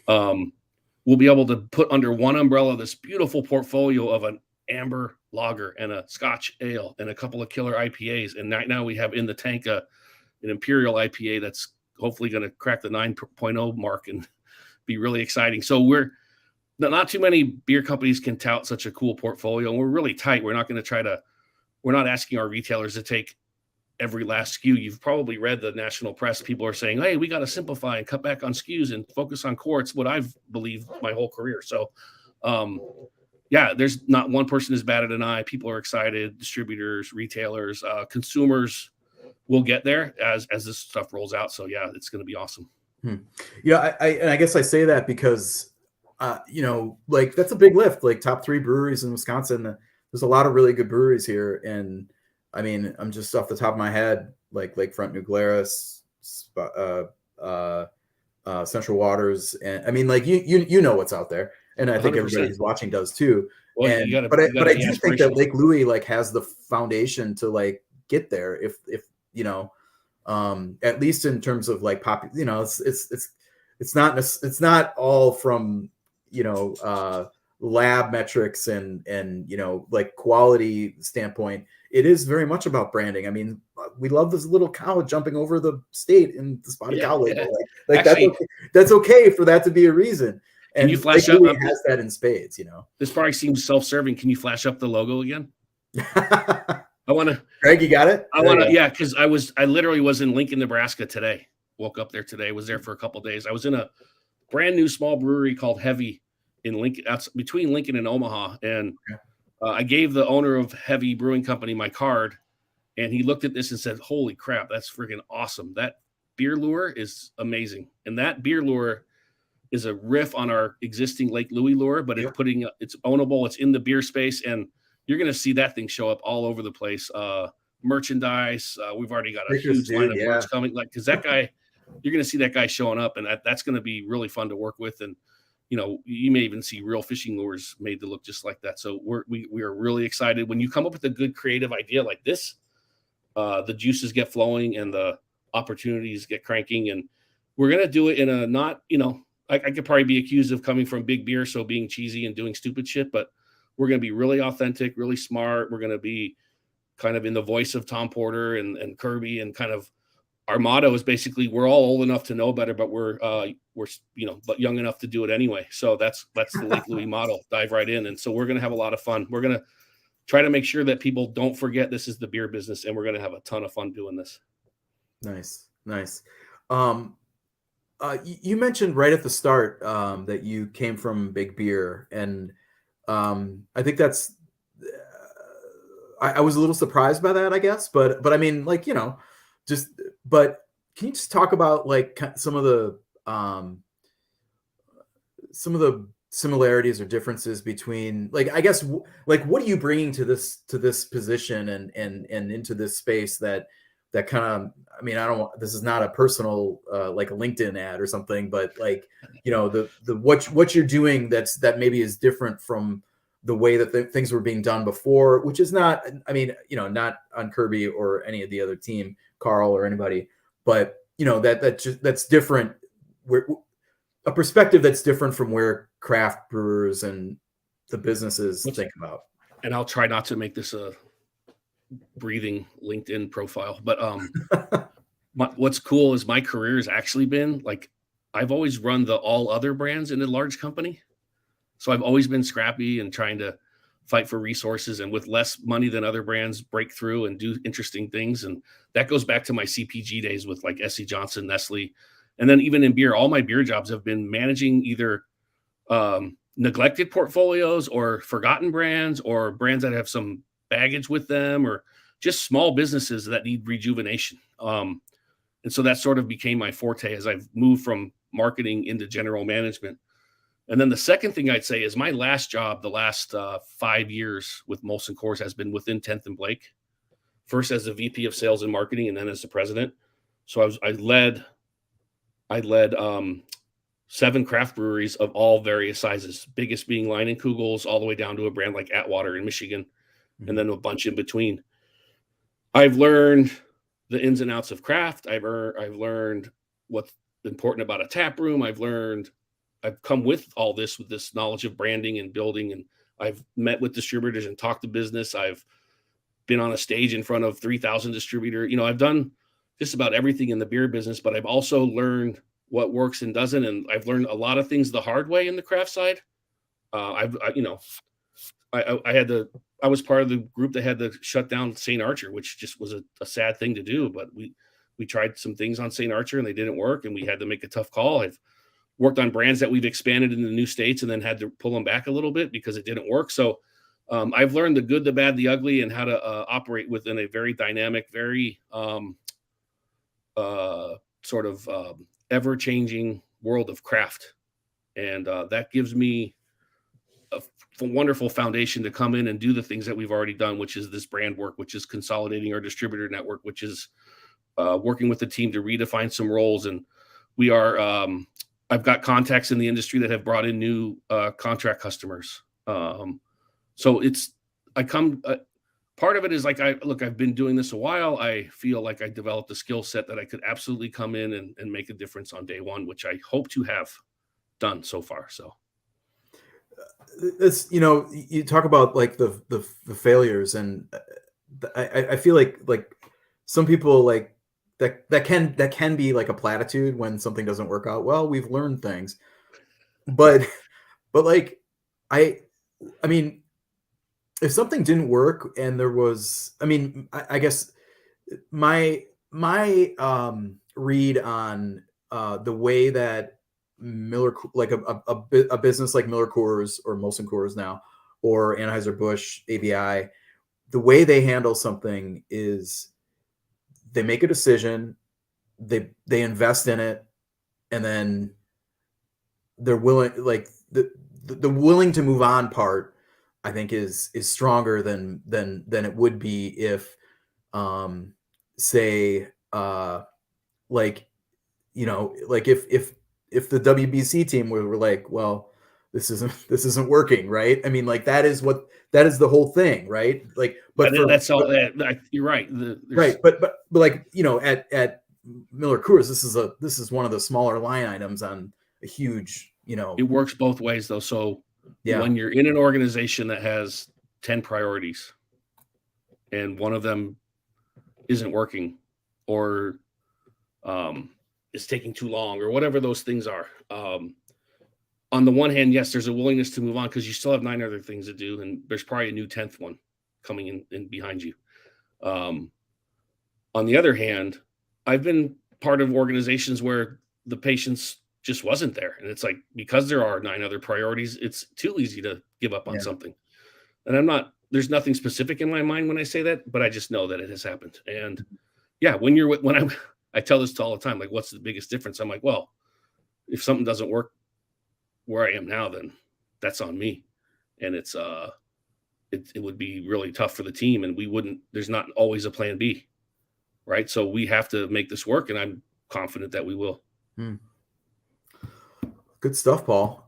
We'll be able to put under one umbrella this beautiful portfolio of an amber lager and a Scotch ale and a couple of killer IPAs. And right now we have in the tank an Imperial IPA that's hopefully going to crack the 9.0 mark and be really exciting. So not too many beer companies can tout such a cool portfolio, and we're really tight. We're not asking our retailers to take every last SKU. You've probably read the national press. People are saying, hey, we got to simplify and cut back on SKUs and focus on core. It's what I've believed my whole career. So, there's not one person has batted an eye. People are excited, distributors, retailers, consumers will get there as this stuff rolls out. So yeah, it's going to be awesome. Yeah. I guess I say that because, like that's a big lift, like top 3 breweries in Wisconsin. There's a lot of really good breweries here. And I mean, I'm just off the top of my head, like Lakefront, New Glarus, Central Waters. And I mean, like, you know what's out there. And I think 100%. everybody who's watching does too. Well, but I do think that Lake Louie like has the foundation to like get there. If at least in terms of like it's not all from, lab metrics and like quality standpoint. It is very much about branding. I mean, we love this little cow jumping over the state in the spotted cow label. Like actually, that's okay for that to be a reason. And you flash up has that in spades, This probably seems self-serving. Can you flash up the logo again? I want to. Greg, you got it? Yeah, because I literally was in Lincoln, Nebraska today. Woke up there today. Was there for a couple of days. I was in a brand new small brewery called Heavy in Lincoln. That's between Lincoln and Omaha. And I gave the owner of Heavy Brewing Company my card, and he looked at this and said, "Holy crap, that's freaking awesome! That beer lure is amazing." And that beer lure is a riff on our existing Lake Louie lure, but it's ownable. It's in the beer space, and you're going to see that thing show up all over the place. Merchandise. We've already got a huge line of merch coming. Like, because that guy, you're going to see that guy showing up, and that's going to be really fun to work with. And you may even see real fishing lures made to look just like that. So we are really excited. When you come up with a good creative idea like this, the juices get flowing and the opportunities get cranking. And we're going to do it in a not, I could probably be accused of coming from big beer, so being cheesy and doing stupid shit, but we're going to be really authentic, really smart. We're going to be kind of in the voice of Tom Porter and Kirby, and kind of our motto is basically we're all old enough to know better, but we're but young enough to do it anyway. So that's the Lake Louie model. Dive right in. And so we're going to have a lot of fun. We're going to try to make sure that people don't forget this is the beer business, and we're going to have a ton of fun doing this. Nice. You mentioned right at the start that you came from big beer, and I think that's I was a little surprised by that, I guess, but I mean, like, but can you just talk about like some of the similarities or differences between, like, I guess, like, what are you bringing to this position and into this space that kind of, I mean, this is not a personal like a LinkedIn ad or something, but like, what you're doing that maybe is different from the way that things were being done before, which is not, I mean, not on Kirby or any of the other team, Carl or anybody, but that's different. A perspective that's different from where craft brewers and the businesses think about. And I'll try not to make this a breathing LinkedIn profile, but what's cool is my career has actually been like, I've always run the all other brands in a large company. So I've always been scrappy and trying to fight for resources, and with less money than other brands, break through and do interesting things. And that goes back to my CPG days with like SC Johnson, Nestle. And then even in beer, all my beer jobs have been managing either neglected portfolios or forgotten brands, or brands that have some baggage with them, or just small businesses that need rejuvenation. And so that sort of became my forte as I've moved from marketing into general management. And then the second thing I'd say is my last job, the last 5 years with Molson Coors, has been within 10th and Blake, first as the VP of sales and marketing, and then as the president. So I led 7 craft breweries of all various sizes, biggest being Leinenkugels, all the way down to a brand like Atwater in Michigan, and then a bunch in between. I've learned the ins and outs of craft. I've learned what's important about a tap room. I've come with all this, with this knowledge of branding and building, and I've met with distributors and talked to business. I've been on a stage in front of 3,000 distributors. I've done just about everything in the beer business, but I've also learned what works and doesn't. And I've learned a lot of things the hard way in the craft side. I was part of the group that had to shut down St. Archer, which just was a sad thing to do. But we tried some things on St. Archer and they didn't work, and we had to make a tough call. I've worked on brands that we've expanded into new states and then had to pull them back a little bit because it didn't work. So I've learned the good, the bad, the ugly, and how to operate within a very dynamic, very sort of ever-changing world of craft. And that gives me a wonderful foundation to come in and do the things that we've already done, which is this brand work, which is consolidating our distributor network, which is working with the team to redefine some roles. And we are, I've got contacts in the industry that have brought in new contract customers. So part of it is like, I've been doing this a while. I feel like I developed a skill set that I could absolutely come in and make a difference on day one, which I hope to have done so far. So it's, you talk about like the failures, and I feel like some people like that can be like a platitude when something doesn't work out. Well, we've learned things, but like, I mean, if something didn't work and there was, I guess my read on the way that Miller, like a business like Miller Coors or Molson Coors now, or Anheuser-Busch ABI, the way they handle something is they make a decision, they invest in it, and then they're willing, like the willing to move on part, I think is stronger than it would be if, say, like if the WBC team were like, well, this isn't working, right? I mean, like that is the whole thing, right? Like, but you're right. Right, but like, at Miller Coors, this is one of the smaller line items on a huge, It works both ways though. So yeah, when you're in an organization that has 10 priorities and one of them isn't working, or is taking too long, or whatever those things are, on the one hand, yes, there's a willingness to move on because you still have 9 other things to do, and there's probably a new 10th one coming in behind you. On the other hand, I've been part of organizations where the patience just wasn't there, and it's like, because there are 9 other priorities, it's too easy to give up on something. And there's nothing specific in my mind when I say that, but I just know that it has happened. And yeah, I tell this to all the time, like, what's the biggest difference? I'm like, well, if something doesn't work where I am now, then that's on me. And it's it would be really tough for the team, and there's not always a plan B, right? So we have to make this work, and I'm confident that we will. Good stuff, Paul.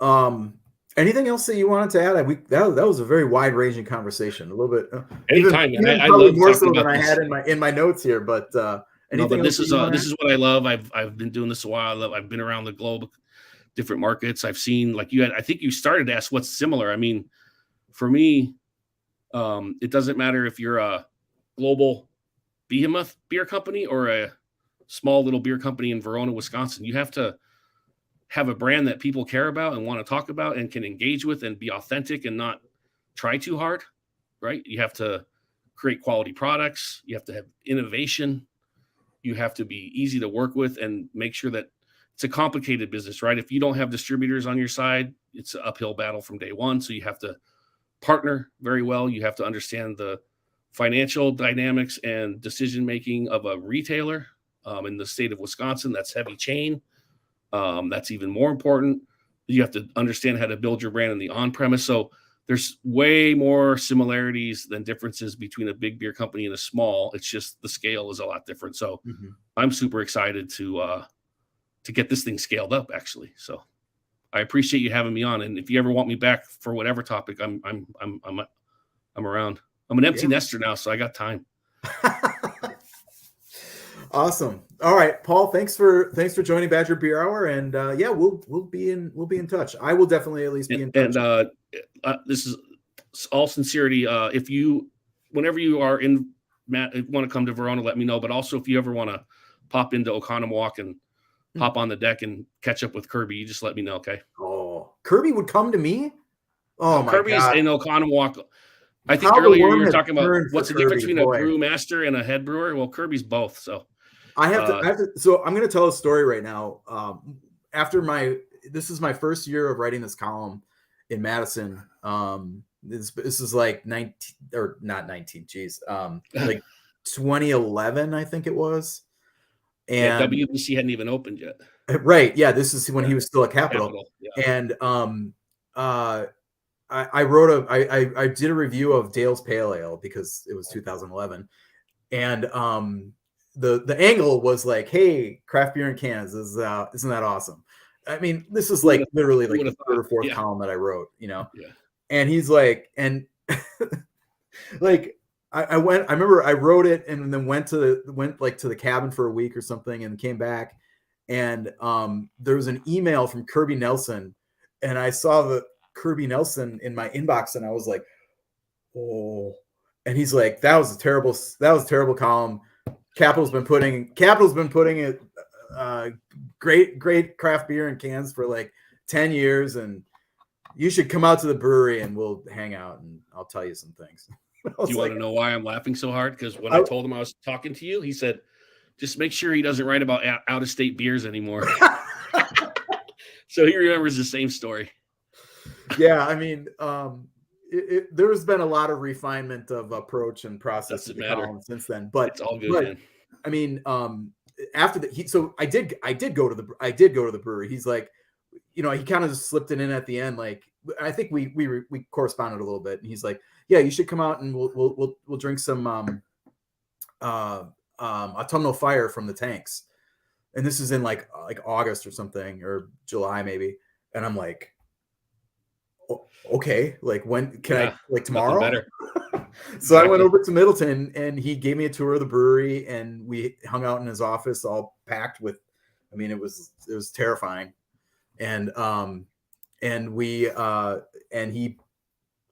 Anything else that you wanted to add? That was a very wide-ranging conversation. A little bit. Anytime, I love more so than I had in my notes here. But this is what I love. I've been doing this a while. I've been around the globe, different markets. I've seen, like you had. I think you started to ask what's similar. I mean, for me, it doesn't matter if you're a global behemoth beer company or a small little beer company in Verona, Wisconsin. You have to have a brand that people care about and want to talk about and can engage with and be authentic and not try too hard, right? You have to create quality products. You have to have innovation. You have to be easy to work with and make sure that it's a complicated business, right? If you don't have distributors on your side, it's an uphill battle from day one. So you have to partner very well. You have to understand the financial dynamics and decision-making of a retailer. In the state of Wisconsin, that's heavy chain. That's even more important. You have to understand how to build your brand in the on-premise. So there's way more similarities than differences between a big beer company and a small. It's just the scale is a lot different. So I'm super excited to get this thing scaled up, actually. So I appreciate you having me on. And if you ever want me back for whatever topic, I'm around. I'm an empty nester now, so I got time. Awesome. All right, Paul, thanks for joining Badger Beer Hour, and we'll be in touch. I will definitely at least be in touch. And this is all sincerity. Whenever you are in Matt, want to come to Verona, let me know. But also, if you ever want to pop into Oconomowoc and hop on the deck and catch up with Kirby, you just let me know, okay? Oh, Kirby would come to me? Oh, my Kirby's God. in Oconomowoc. I think earlier you were talking about what's the difference between a brewmaster and a head brewer. Well, Kirby's both. So I have to. So I'm going to tell a story right now. This is my first year of writing this column in Madison. This is like 19 or not 19. Geez, like 2011, I think it was. And WBC hadn't even opened yet. Right. Yeah. This is when he was still at Capital. Yeah. And I did a review of Dale's Pale Ale because it was 2011, and the angle was like, hey, craft beer in cans isn't that awesome? I mean, this is like literally like the third or fourth column that I wrote, Yeah. And he's like, and like I remember I wrote it and then went to the cabin for a week or something and came back, and there was an email from Kirby Nelson, and I saw the Kirby Nelson in my inbox, and I was like, oh. And he's like, that was a terrible column. Capital's been putting it great craft beer in cans for like 10 years, and you should come out to the brewery and we'll hang out and I'll tell you some things. Do you want to know why I'm laughing so hard? Because when I told him I was talking to you, he said, just make sure he doesn't write about out-of-state beers anymore. So he remembers the same story. Yeah, I mean, there's been a lot of refinement of approach and process of the column since then, but it's all good. Man. I mean, after that, I did go to the brewery. He's like, he kind of just slipped it in at the end. Like, I think we corresponded a little bit, and he's like, yeah, you should come out and we'll drink some autumnal fire from the tanks. And this is in like August or something, or July maybe. And I'm like, okay, like when can I, like tomorrow? Better. So I went over to Middleton and he gave me a tour of the brewery, and we hung out in his office all packed with, I mean, it was terrifying. And he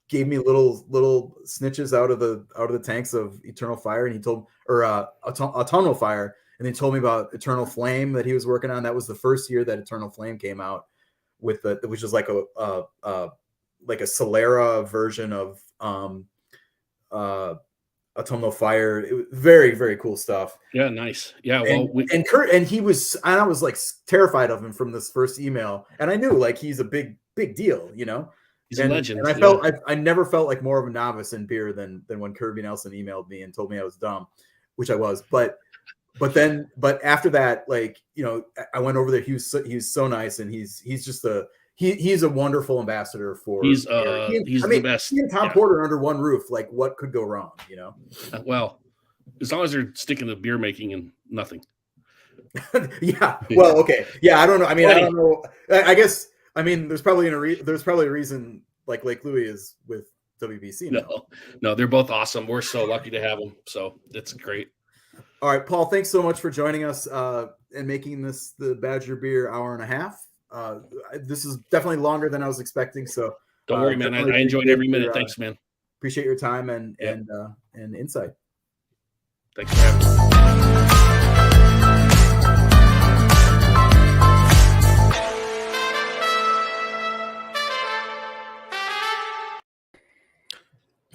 gave me little snitches out of the tanks of Eternal Fire, and he told, or Autumnal Fire, and he told me about Eternal Flame that he was working on. That was the first year that Eternal Flame came out with which is like a Solera version of Autumnal Fire. It was very, very cool stuff. Yeah, nice. Yeah, and he was, and I was like terrified of him from this first email, and I knew like he's a big deal, He's a legend. And I never felt like more of a novice in beer than when Kirby Nelson emailed me and told me I was dumb, which I was. But after that, like, I went over there. He was so nice, and he's just he's a wonderful ambassador for. He's the best. He and Tom Porter under one roof. Like, what could go wrong? Well, as long as they're sticking to beer making and nothing. Yeah. Well, okay. Yeah, I don't know. I mean, I don't know. I guess. I mean, there's probably a reason like Lake Louie is with WBC now. No, they're both awesome. We're so lucky to have them. So it's great. All right, Paul, thanks so much for joining us and making this the Badger Beer hour and a half. This is definitely longer than I was expecting. So don't worry, man. I enjoyed every minute. Thanks, man. Appreciate your time and insight. Thanks for having me.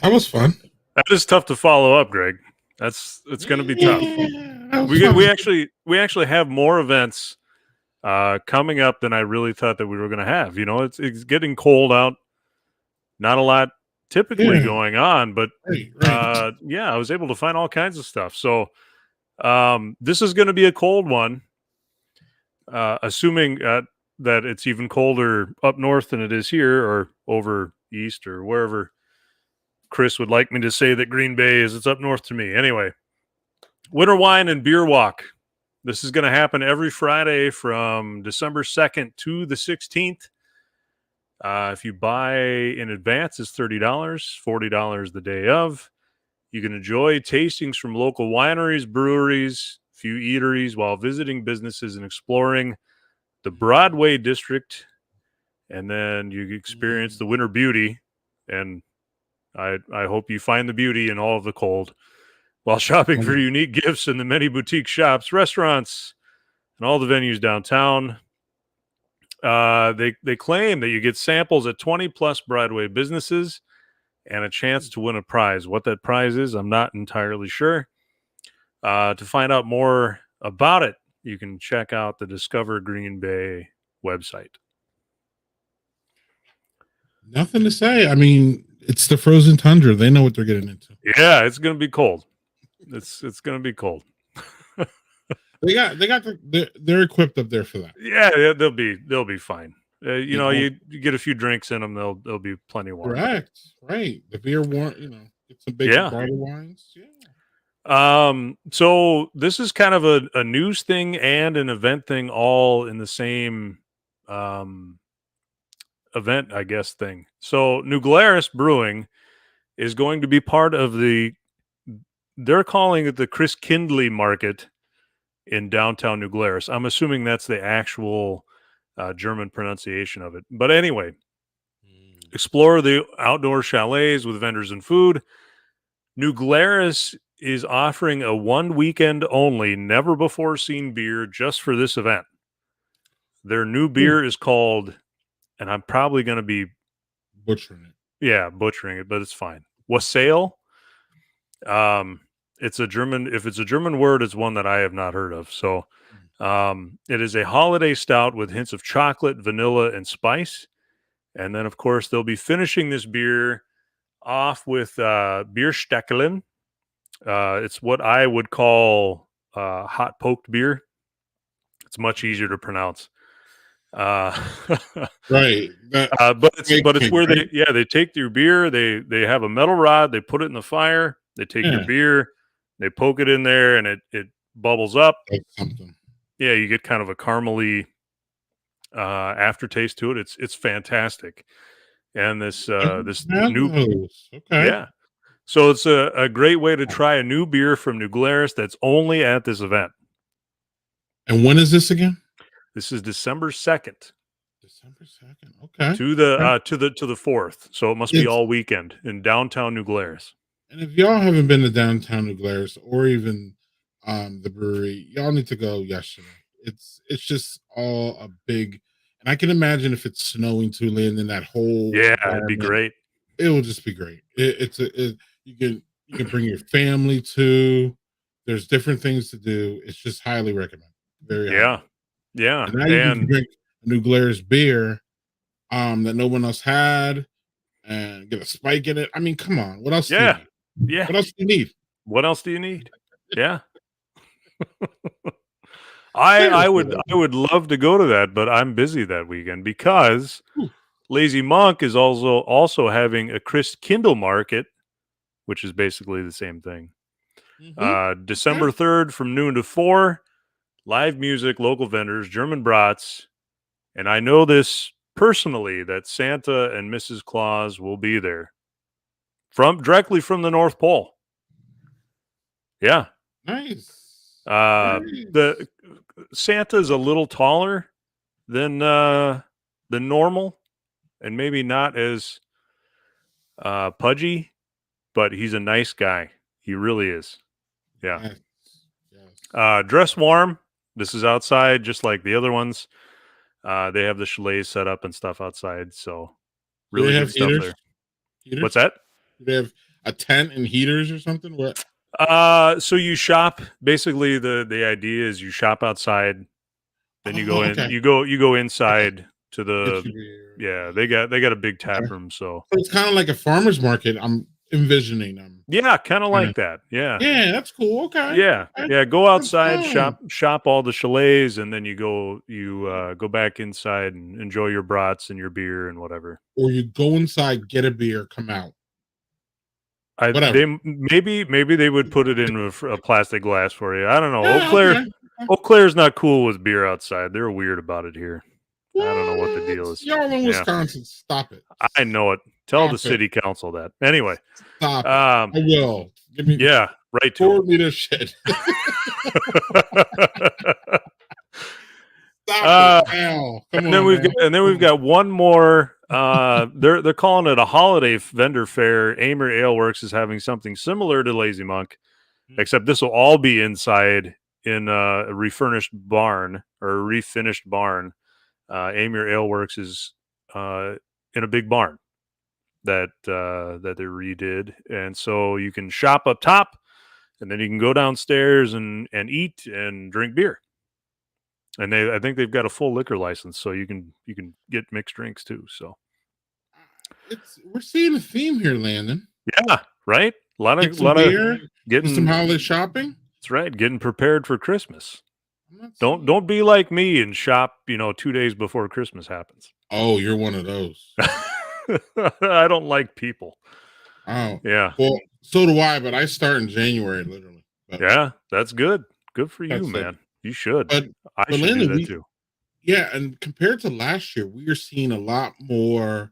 That was fun. That is tough to follow up, Greg. It's going to be tough. We actually have more events coming up than I really thought that we were going to have. It's getting cold out. Not a lot typically going on, but right. I was able to find all kinds of stuff. So this is going to be a cold one, assuming that it's even colder up north than it is here, or over east, or wherever Chris would like me to say that Green Bay is. It's up north to me. Anyway, Winter Wine and Beer Walk. This is going to happen every Friday from December 2nd to the 16th If you buy in advance, it's $30, $40 the day of. You can enjoy tastings from local wineries, breweries, few eateries while visiting businesses and exploring the Broadway district. And then you experience the winter beauty. And I hope you find the beauty in all of the cold while shopping for unique gifts in the many boutique shops, restaurants, and all the venues downtown. They claim that you get samples at 20 plus Broadway businesses and a chance to win a prize. What that prize is, I'm not entirely sure. To find out more about it, you can check out the Discover Green Bay website. Nothing to say. I mean, it's the frozen tundra. They know what they're getting into. Yeah, it's going to be cold. It's going to be cold. They're equipped up there for that. Yeah, they'll be fine. You get a few drinks in them, they'll be plenty warm. Correct. Right. The beer warm. Get some big bottle wines. Yeah. So this is kind of a news thing and an event thing all in the same event, I guess, thing. So New Glarus Brewing is going to be part of they're calling it the Chris Kindley Market in downtown New Glarus. I'm assuming that's the actual German pronunciation of it. But anyway, explore the outdoor chalets with vendors and food. New Glarus is offering a 1 weekend only, never before seen beer just for this event. Their new beer is called, and I'm probably going to be butchering it. Yeah, butchering it, but it's fine. Wassail. It's a German. If it's a German word, it's one that I have not heard of. So, it is a holiday stout with hints of chocolate, vanilla, and spice. And then, of course, they'll be finishing this beer off with Biersteckeln. It's what I would call hot poked beer. It's much easier to pronounce. Right. But it's where they take your beer, they have a metal rod, they put it in the fire, they take your beer, they poke it in there, and it bubbles up. That's something. Yeah, you get kind of a caramely aftertaste to it. It's fantastic. And this new yeah. So it's a great way to try a new beer from New Glarus that's only at this event. And when is this again? This is December 2nd. December 2nd. Okay. To the 4th. So it must be all weekend in downtown New Glarus. And if y'all haven't been to downtown New Glarus or even the brewery, y'all need to go yesterday. It's just all a big, and I can imagine if it's snowing too late and then that whole it'd be great. It will just be great. You can bring your family to. There's different things to do. It's just highly recommended. Very highly. Yeah. And now you can drink a New Glarus beer that no one else had and get a spike in it. I mean, come on. What else do you need? Yeah. What else do you need? What else do you need? Yeah. I would love to go to that, but I'm busy that weekend because Lazy Monk is also having a Chris Kindle Market, which is basically the same thing. December 3rd from noon to 4. Live music, local vendors, German brats, and I know this personally that Santa and Mrs. Claus will be there directly from the North Pole. Yeah, nice. The Santa's a little taller than normal, and maybe not as pudgy, but he's a nice guy. He really is. Yeah. Yes. Dress warm. This is outside, just like the other ones. They have the chalets set up and stuff outside, so really good stuff there. Heaters? What's that? Do they have a tent and heaters or something? What? So you shop. Basically, the idea is you shop outside, then you go in. You go inside to the. Yeah, they got a big tap room, so it's kind of like a farmer's market. I'm envisioning them. Yeah, kind of like that. Yeah. Yeah, that's cool. Okay. Yeah. Go outside, shop all the chalets, and then you go back inside and enjoy your brats and your beer and whatever. Or you go inside, get a beer, come out. Maybe they would put it in a plastic glass for you. I don't know. Eau Claire's not cool with beer outside. They're weird about it here. I don't know what the deal is. Y'all in Yeah. Wisconsin, stop it. I know it. Tell the Stop it. city council that. Anyway, Stop it. I will. Give me yeah, right to forward me their shit. Stop it now. Come and then on, we've man. got, and then we've got one more. They're calling it a holiday vendor fair. Amer Ale Works is having something similar to Lazy Monk, except this will all be inside in a refurnished barn or a refinished barn. Amer Ale Works is in a big barn that they redid, and so you can shop up top, and then you can go downstairs and eat and drink beer. And I think they've got a full liquor license, so you can get mixed drinks too. So we're seeing a theme here, Landon. yeah, right. A lot Get some of beer, getting some holiday shopping. That's right. Getting prepared for Christmas. Don't be like me and shop 2 days before Christmas happens. Oh, you're one of those. I don't like people. Oh yeah. Well, so do I, but I start in January, literally. But yeah, that's good. Good for you, man. You should. But I should Landon, do that too. Yeah, and compared to last year, we are seeing a lot more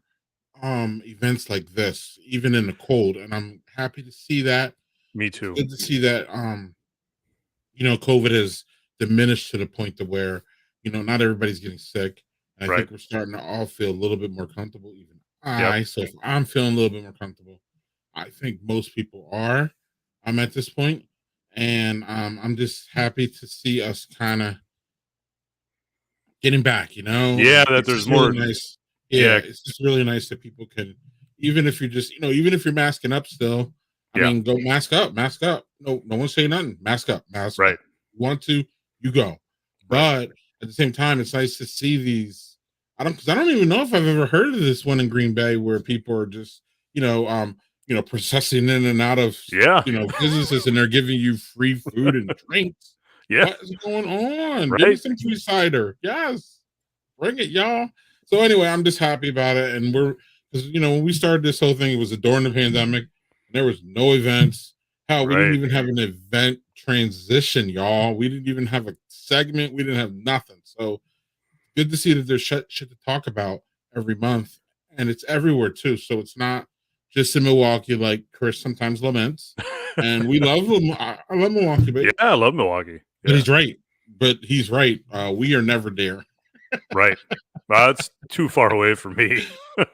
events like this, even in the cold, and I'm happy to see that. Me too. It's good to see that COVID has diminished to the point to where not everybody's getting sick. And I think we're starting to all feel a little bit more comfortable. Even so if I'm feeling a little bit more comfortable, I think most people are. I'm at this point, and I'm just happy to see us kind of getting back. Yeah, that there's more. Really nice. Yeah, it's just really nice that people can, even if you're just, even if you're masking up still. I mean, go mask up. No one's saying nothing. Mask up. Mask up. You want to, you go. But at the same time, it's nice to see these. I don't even know if I've ever heard of this one in Green Bay where people are just, processing in and out of, businesses, and they're giving you free food and drinks. Yeah. What is going on? Give me some free cider. Yes. Bring it, y'all. So anyway, I'm just happy about it. And because when we started this whole thing, it was during the pandemic. And there was no events. Hell, we didn't even have an event transition, y'all. We didn't even have a segment. We didn't have nothing. So good to see that there's shit to talk about every month. And it's everywhere too. So it's not just in Milwaukee, like Chris sometimes laments. And we love them. I love Milwaukee, but I love Milwaukee. But he's right. We are never there. Right. That's too far away from me.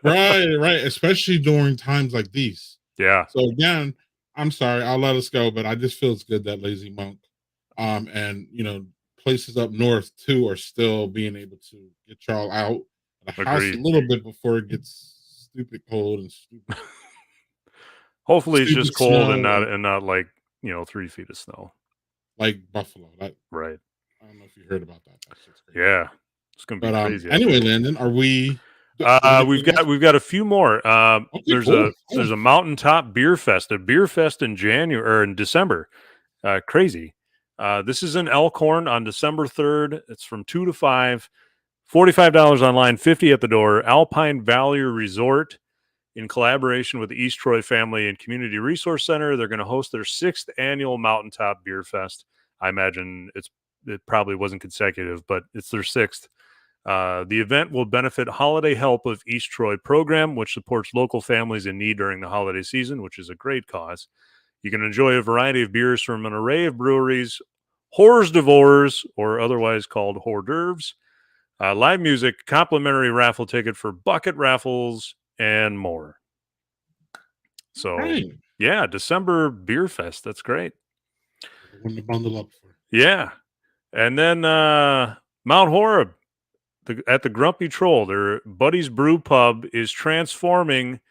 Right. Especially during times like these. Yeah. So again, I'm sorry, I'll let us go, but I just feel it's good that Lazy Monk, and places up north too are still being able to get y'all out of the house a little bit before it gets stupid cold and stupid. Hopefully it's just cold and not like 3 feet of snow. Like Buffalo. Right. I don't know if you heard about that. That's just crazy. Yeah. It's gonna be crazy. Anyway, Landon, are we we've got a few more. There's a mountaintop beer fest, in January or in December. Crazy. This is in Elkhorn on December 3rd. It's from 2 to 5. $45 online, $50 at the door. Alpine Valley Resort, in collaboration with the East Troy Family and Community Resource Center, they're going to host their 6th annual Mountaintop Beer Fest. I imagine it probably wasn't consecutive, but it's their 6th. The event will benefit Holiday Help of East Troy program, which supports local families in need during the holiday season, which is a great cause. You can enjoy a variety of beers from an array of breweries, hors d'oeuvres, or otherwise called hors d'oeuvres, live music, complimentary raffle ticket for bucket raffles, and more. So, December Beer Fest. That's great. One to bundle up for. Yeah. And then Mount Horeb. At the Grumpy Troll, their Buddy's Brew Pub is transforming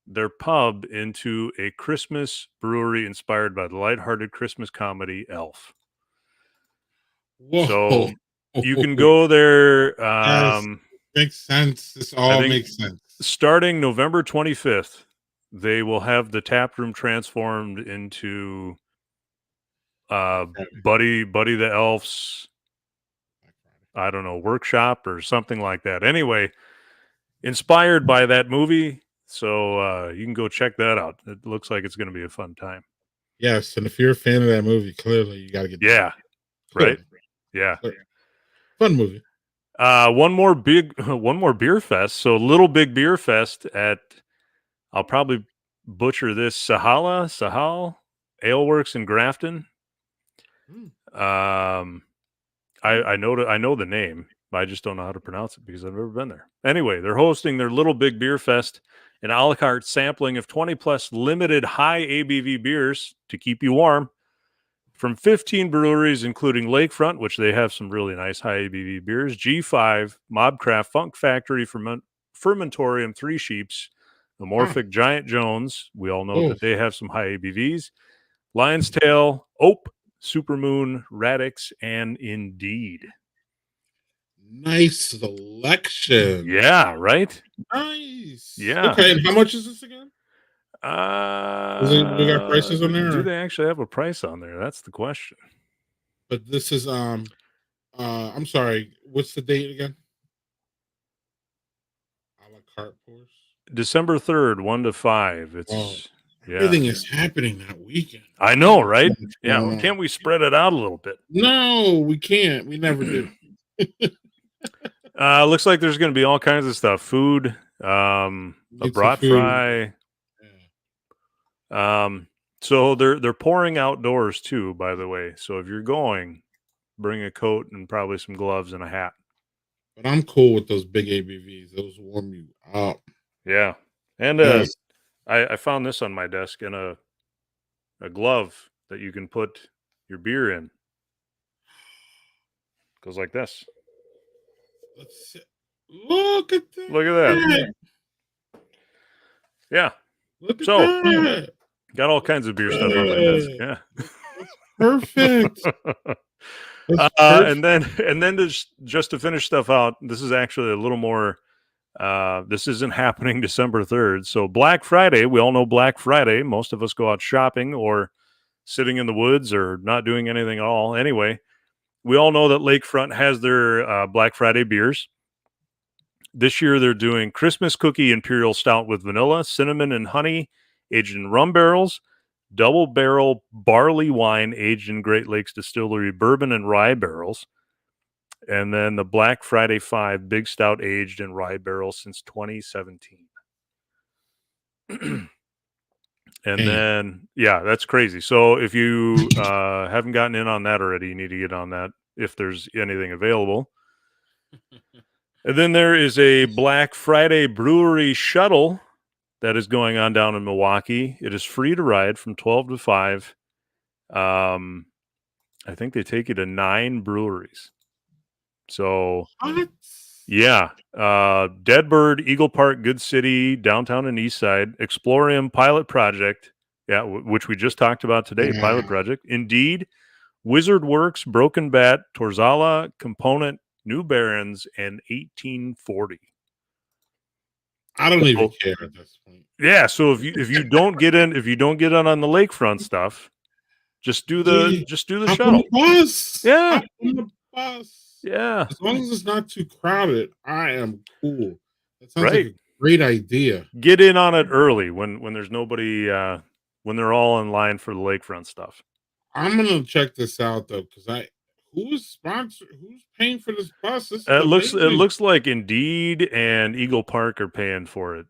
their pub into a Christmas brewery inspired by the lighthearted Christmas comedy Elf. Whoa. So you can go there. Makes sense. This all makes sense. Starting November 25th, they will have the tap room transformed into Buddy the Elf's, I don't know, workshop or something like that. Anyway, inspired by that movie. So you can go check that out. It looks like it's going to be a fun time. Yes. And if you're a fan of that movie, clearly you got to get right. Yeah. Fun movie. One more beer fest. So Little Big Beer Fest at, I'll probably butcher this, Sahal Ale Works in Grafton. I know the name, but I just don't know how to pronounce it because I've never been there. Anyway, they're hosting their Little Big Beer Fest, an a la carte sampling of 20 plus limited high ABV beers to keep you warm from 15 breweries, including Lakefront, which they have some really nice high ABV beers, G5, Mobcraft, Funk Factory, Fermentorium, Three Sheeps, Amorphic, Giant Jones. We all know that they have some high ABVs. Lion's Tail, Ope, Supermoon, Radix, and Indeed. Nice selection. Yeah, right? Nice. Yeah. Okay, and how much is this again? We got prices on there? Do they actually have a price on there? That's the question. But this is I'm sorry, what's the date again? A la carte pours. December 3rd, 1 to 5. It's everything is happening that weekend. I know, right? Yeah. Well, can't we spread it out a little bit? No, we can't. We never do. Looks like there's going to be all kinds of stuff. Food, a brat fry. Yeah. So they're pouring outdoors too, by the way. So if you're going, bring a coat and probably some gloves and a hat. But I'm cool with those big ABVs. Those warm you up. Yeah. And I found this on my desk in a glove that you can put your beer in. Goes like this. Let's see. Look at that. Look at that. Yeah. Look at that. Got all kinds of beer stuff on my desk. Yeah. Perfect. And then just to finish stuff out, this is actually a little more. This isn't happening December 3rd. So Black Friday, we all know Black Friday. Most of us go out shopping or sitting in the woods or not doing anything at all. Anyway, we all know that Lakefront has their Black Friday beers. This year they're doing Christmas Cookie Imperial Stout with vanilla, cinnamon, and honey, aged in rum barrels, double barrel barley wine aged in Great Lakes Distillery bourbon and rye barrels. And then the Black Friday 5 Big Stout aged in rye barrels since 2017. And then, yeah, that's crazy. So if you haven't gotten in on that already, you need to get on that if there's anything available. And then there is a Black Friday brewery shuttle that is going on down in Milwaukee. It is free to ride from 12 to 5. I think they take you to 9 breweries. So, yeah. Deadbird, Eagle Park, Good City, downtown and East Side, Explorium, Pilot Project, yeah, which we just talked about today, Pilot Project. Indeed, Wizard Works, Broken Bat, Torzala, Component, New Barons, and 1840. I don't even care at this point. Yeah, so if you don't get in on the lakefront stuff, just do the shuttle. Bus. Yeah. The bus. Yeah. As long as it's not too crowded, I am cool. That sounds like a great idea. Get in on it early when there's nobody when they're all in line for the lakefront stuff. I'm gonna check this out though, because who's paying for this bus? It looks like Indeed and Eagle Park are paying for it.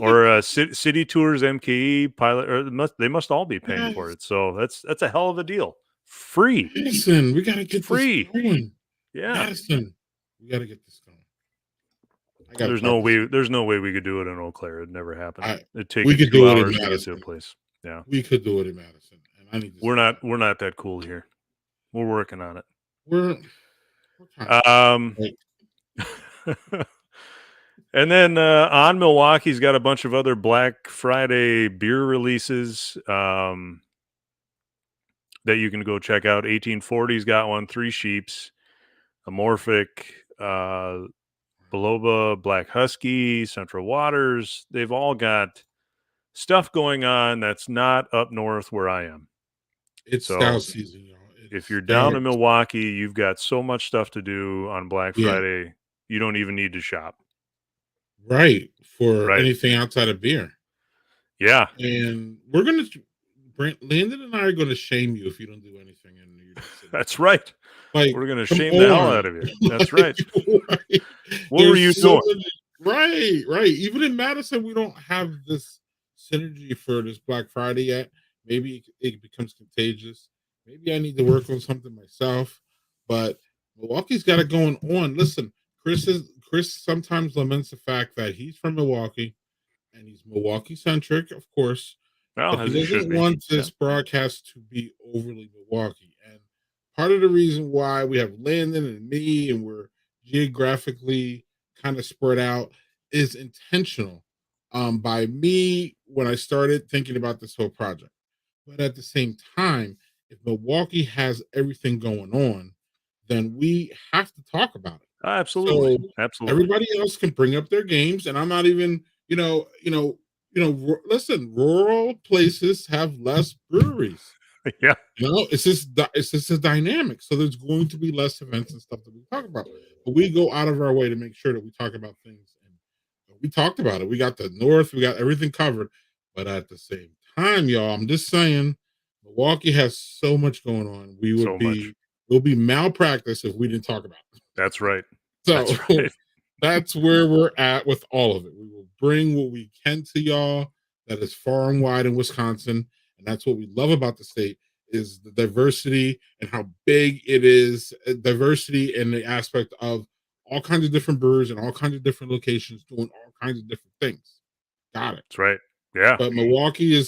Or City Tours, MKE, Pilot, or they must all be paying for it. So that's a hell of a deal. Free. Listen, we gotta get free. This going. Yeah. Madison, we gotta get this going. There's no way we could do it in Eau Claire. It'd never happen. It'd take 2 hours to get to a place. Yeah. We could do it in Madison. And I need we're not that cool here. We're working on it. We're and then on Milwaukee's got a bunch of other Black Friday beer releases that you can go check out. 1840's got one, Three Sheeps, Amorphic, Baloba, Black Husky, Central Waters. They've all got stuff going on that's not up north where I am. It's stout season, y'all. If you're down in Milwaukee, you've got so much stuff to do on Black Friday. You don't even need to shop. Right. For anything outside of beer. Yeah. And we're going to Landon and I are going to shame you if you don't do anything in New York City. That's right. Like, We're going to come shame the hell on. out of you. That's right. Right. What were you There's so doing? right. Even in Madison, we don't have this synergy for this Black Friday yet. Maybe it becomes contagious. Maybe I need to work on something myself. But Milwaukee's got it going on. Listen, Chris sometimes laments the fact that he's from Milwaukee and he's Milwaukee centric, of course, Well, but as he it should doesn't be. want this broadcast to be overly Milwaukee. And part of the reason why we have Landon and me and we're geographically kind of spread out is intentional by me when I started thinking about this whole project. But at the same time, if Milwaukee has everything going on, then we have to talk about it. Absolutely. So Absolutely. everybody else can bring up their games, and I'm not even, listen, rural places have less breweries. Yeah. It's just a dynamic. So there's going to be less events and stuff that we talk about. But we go out of our way to make sure that we talk about things. And we talked about it. We got the North, we got everything covered. But at the same time, y'all, I'm just saying, Milwaukee has so much going on. We'll be malpractice if we didn't talk about it. That's right. So That's right. that's where we're at with all of it. We will bring what we can to y'all that is far and wide in Wisconsin. And that's what we love about the state is the diversity and how big it is. Diversity in the aspect of all kinds of different brewers and all kinds of different locations doing all kinds of different things. Got it. That's right. Yeah. But Milwaukee they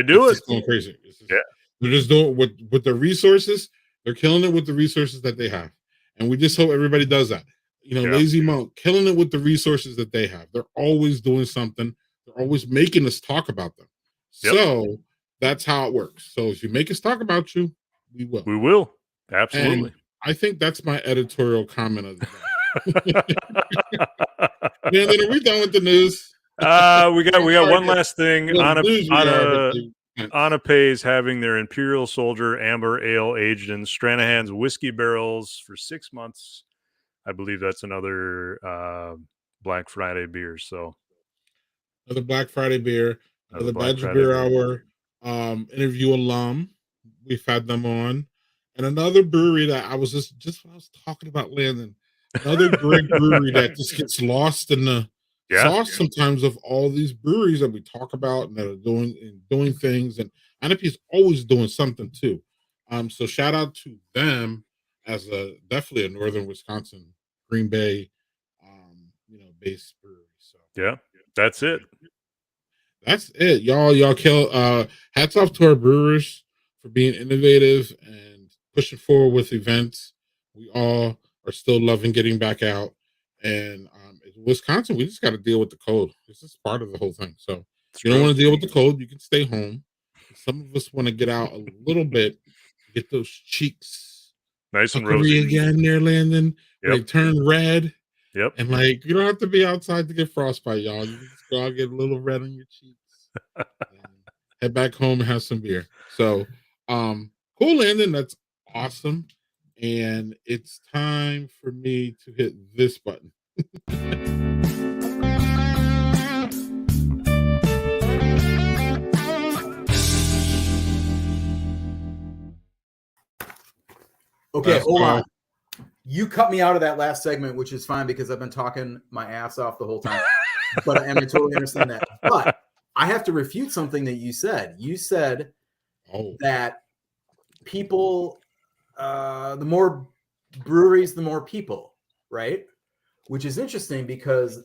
do it. Just going crazy. Yeah. They're just doing with the resources. They're killing it with the resources that they have. And we just hope everybody does that. Lazy Monk, killing it with the resources that they have. They're always doing something. They're always making us talk about them. Yep. So that's how it works. So if you make us talk about you, we will. We will. Absolutely. And I think that's my editorial comment of the day. Yeah, then are we done with the news? We got one last thing. Anape is having their Imperial Soldier Amber Ale aged in Stranahan's whiskey barrels for 6 months. I believe that's another Black Friday beer. So another Black Friday beer, another Black Badger Friday Beer Hour interview alum. We've had them on, and another brewery that I was just when I was talking about Landon. Another great brewery that just gets lost in the sauce sometimes of all these breweries that we talk about and that are doing things, and NFP is always doing something too. So shout out to them as definitely a northern Wisconsin, Green Bay, based brewery. So that's it. That's it, y'all. Y'all kill. Hats off to our brewers for being innovative and pushing forward with events. We all are still loving getting back out. And in Wisconsin, we just got to deal with the cold. This is part of the whole thing. So if you don't want to deal with the cold, you can stay home. Some of us want to get out a little bit, get those cheeks nice and rosy again there, Landon. They turn red. Yep. And you don't have to be outside to get frostbite, y'all. You can just go out, get a little red on your cheeks, and head back home and have some beer. So, cool, Landon. That's awesome. And it's time for me to hit this button. Okay, hold on. You cut me out of that last segment, which is fine because I've been talking my ass off the whole time. And I totally understand that. But I have to refute something that you said. You said that people, the more breweries, the more people, right? Which is interesting because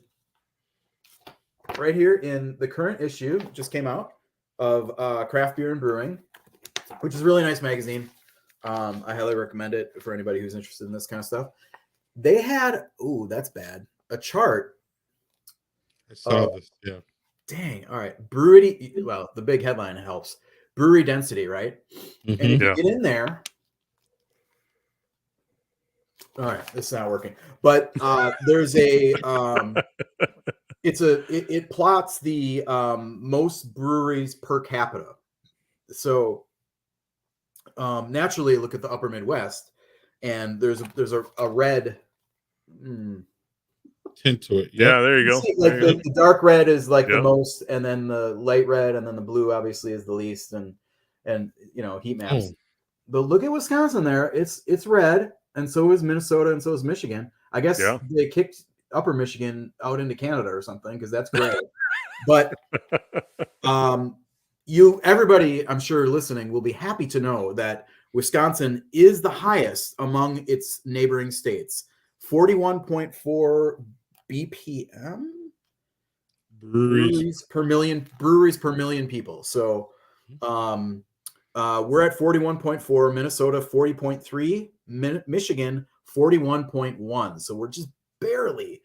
right here in the current issue, just came out of Craft Beer and Brewing, which is a really nice magazine. I highly recommend it for anybody who's interested in this kind of stuff. They had, that's bad, a chart. I saw this, yeah. Dang, all right. Brewery, well, the big headline helps. Brewery density, right? Mm-hmm. And if you get in there, all right, this is not working. But there's a, it plots the most breweries per capita. So naturally, look at the upper Midwest, and there's a red. tint to it. Yeah, there you go. See, like There you go. the dark red is like the Yep. most, and then the light red, and then the blue obviously is the least, and heat maps. Oh. But look at Wisconsin there; it's red, and so is Minnesota, and so is Michigan. I guess Yeah. they kicked Upper Michigan out into Canada or something because that's great. But everybody, I'm sure listening, will be happy to know that Wisconsin is the highest among its neighboring states. 41.4 BPM breweries per million people. So we're at 41.4, Minnesota 40.3, Michigan 41.1. So we're just barely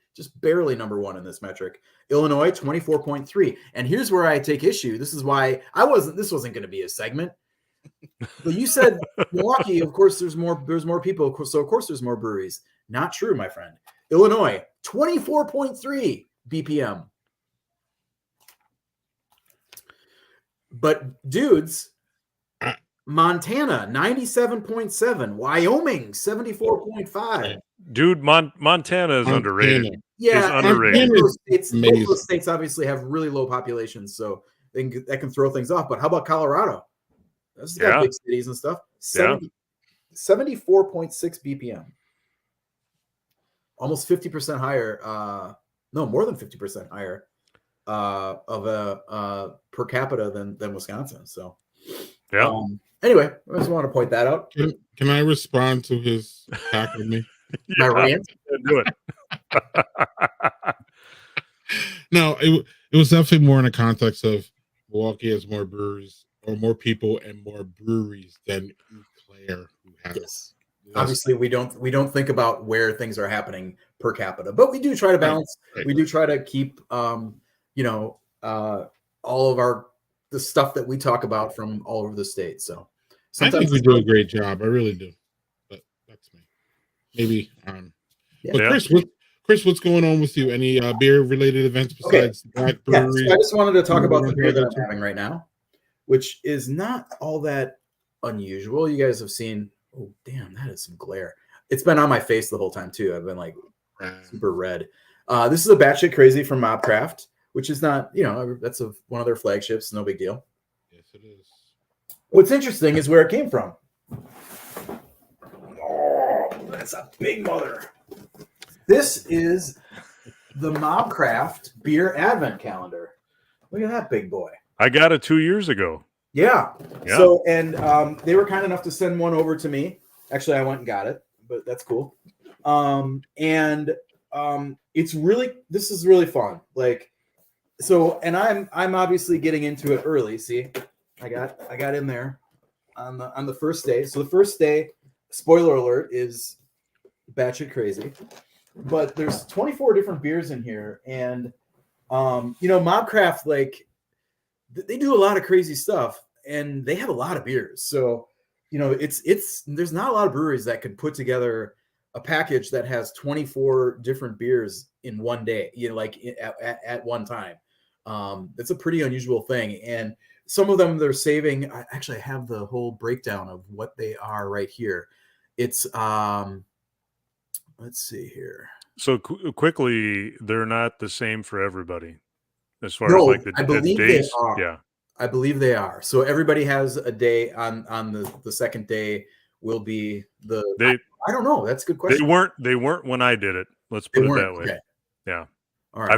number one in this metric. Illinois 24.3. And here's where I take issue. This is why this wasn't going to be a segment. But you said Milwaukee, of course there's more people, so of course there's more breweries. Not true, my friend. Illinois 24.3 BPM. But dudes, Montana 97.7, Wyoming 74.5. Dude, Montana is underrated. Yeah, It's underrated. Both those states obviously have really low populations, so that can throw things off. But how about Colorado? This has got big cities and stuff. 74.6 BPM. Almost 50% higher. No, more than 50% higher of a per capita than Wisconsin. So yeah. Anyway, I just want to point that out. Can I respond to his attack on me? My rant? Do it. No, it was definitely more in the context of Milwaukee has more breweries or more people and more breweries than Eau Claire, who has. Yes. Obviously, we don't think about where things are happening per capita, but we do try to balance. Right. We do try to keep, all of the stuff that we talk about from all over the state. So I think we do a great job. I really do, but that's me. Maybe. But Chris, what's going on with you? Any beer-related events besides that brewery? Yeah, so I just wanted to talk about the beer that I'm having right now, which is not all that unusual. You guys have seen. Oh, damn, that is some glare. It's been on my face the whole time, too. I've been like super red. This is a batshit crazy from Mobcraft, which is not, that's one of their flagships. No big deal. Yes, it is. What's interesting is where it came from. Oh, that's a big mother. This is the Mobcraft beer advent calendar. Look at that big boy. I got it 2 years ago. Yeah. So, and they were kind enough to send one over to me. Actually, I went and got it, but that's cool. This is really fun. Like, so, and I'm obviously getting into it early. See, I got in there on the first day. So the first day, spoiler alert, is batshit crazy. But there's 24 different beers in here, and Mobcraft, like, they do a lot of crazy stuff, and they have a lot of beers. So, there's not a lot of breweries that could put together a package that has 24 different beers in one day, at one time. It's a pretty unusual thing. And some of them they're saving. I actually have the whole breakdown of what they are right here. It's, let's see here. So quickly, they're not the same for everybody. As far as like I believe days, they are. Yeah, I believe they are. So everybody has a day on the second day will be I don't know. That's a good question. They weren't when I did it. Let's put it that way. Okay. Yeah. All right. I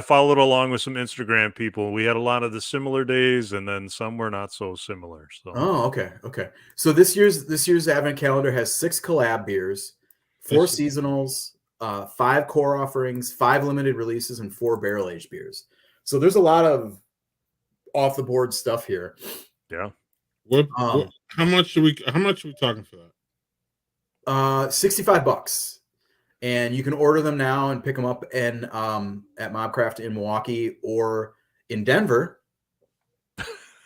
followed along with some Instagram people. We had a lot of the similar days, and then some were not so similar. So. Oh, okay. So this year's advent calendar has 6 collab beers, 4 seasonals, 5 core offerings, 5 limited releases, and 4 barrel aged beers. So there's a lot of off the board stuff here. Yeah. How much are we talking for that? $65. And you can order them now and pick them up at Mobcraft in Milwaukee or in Denver.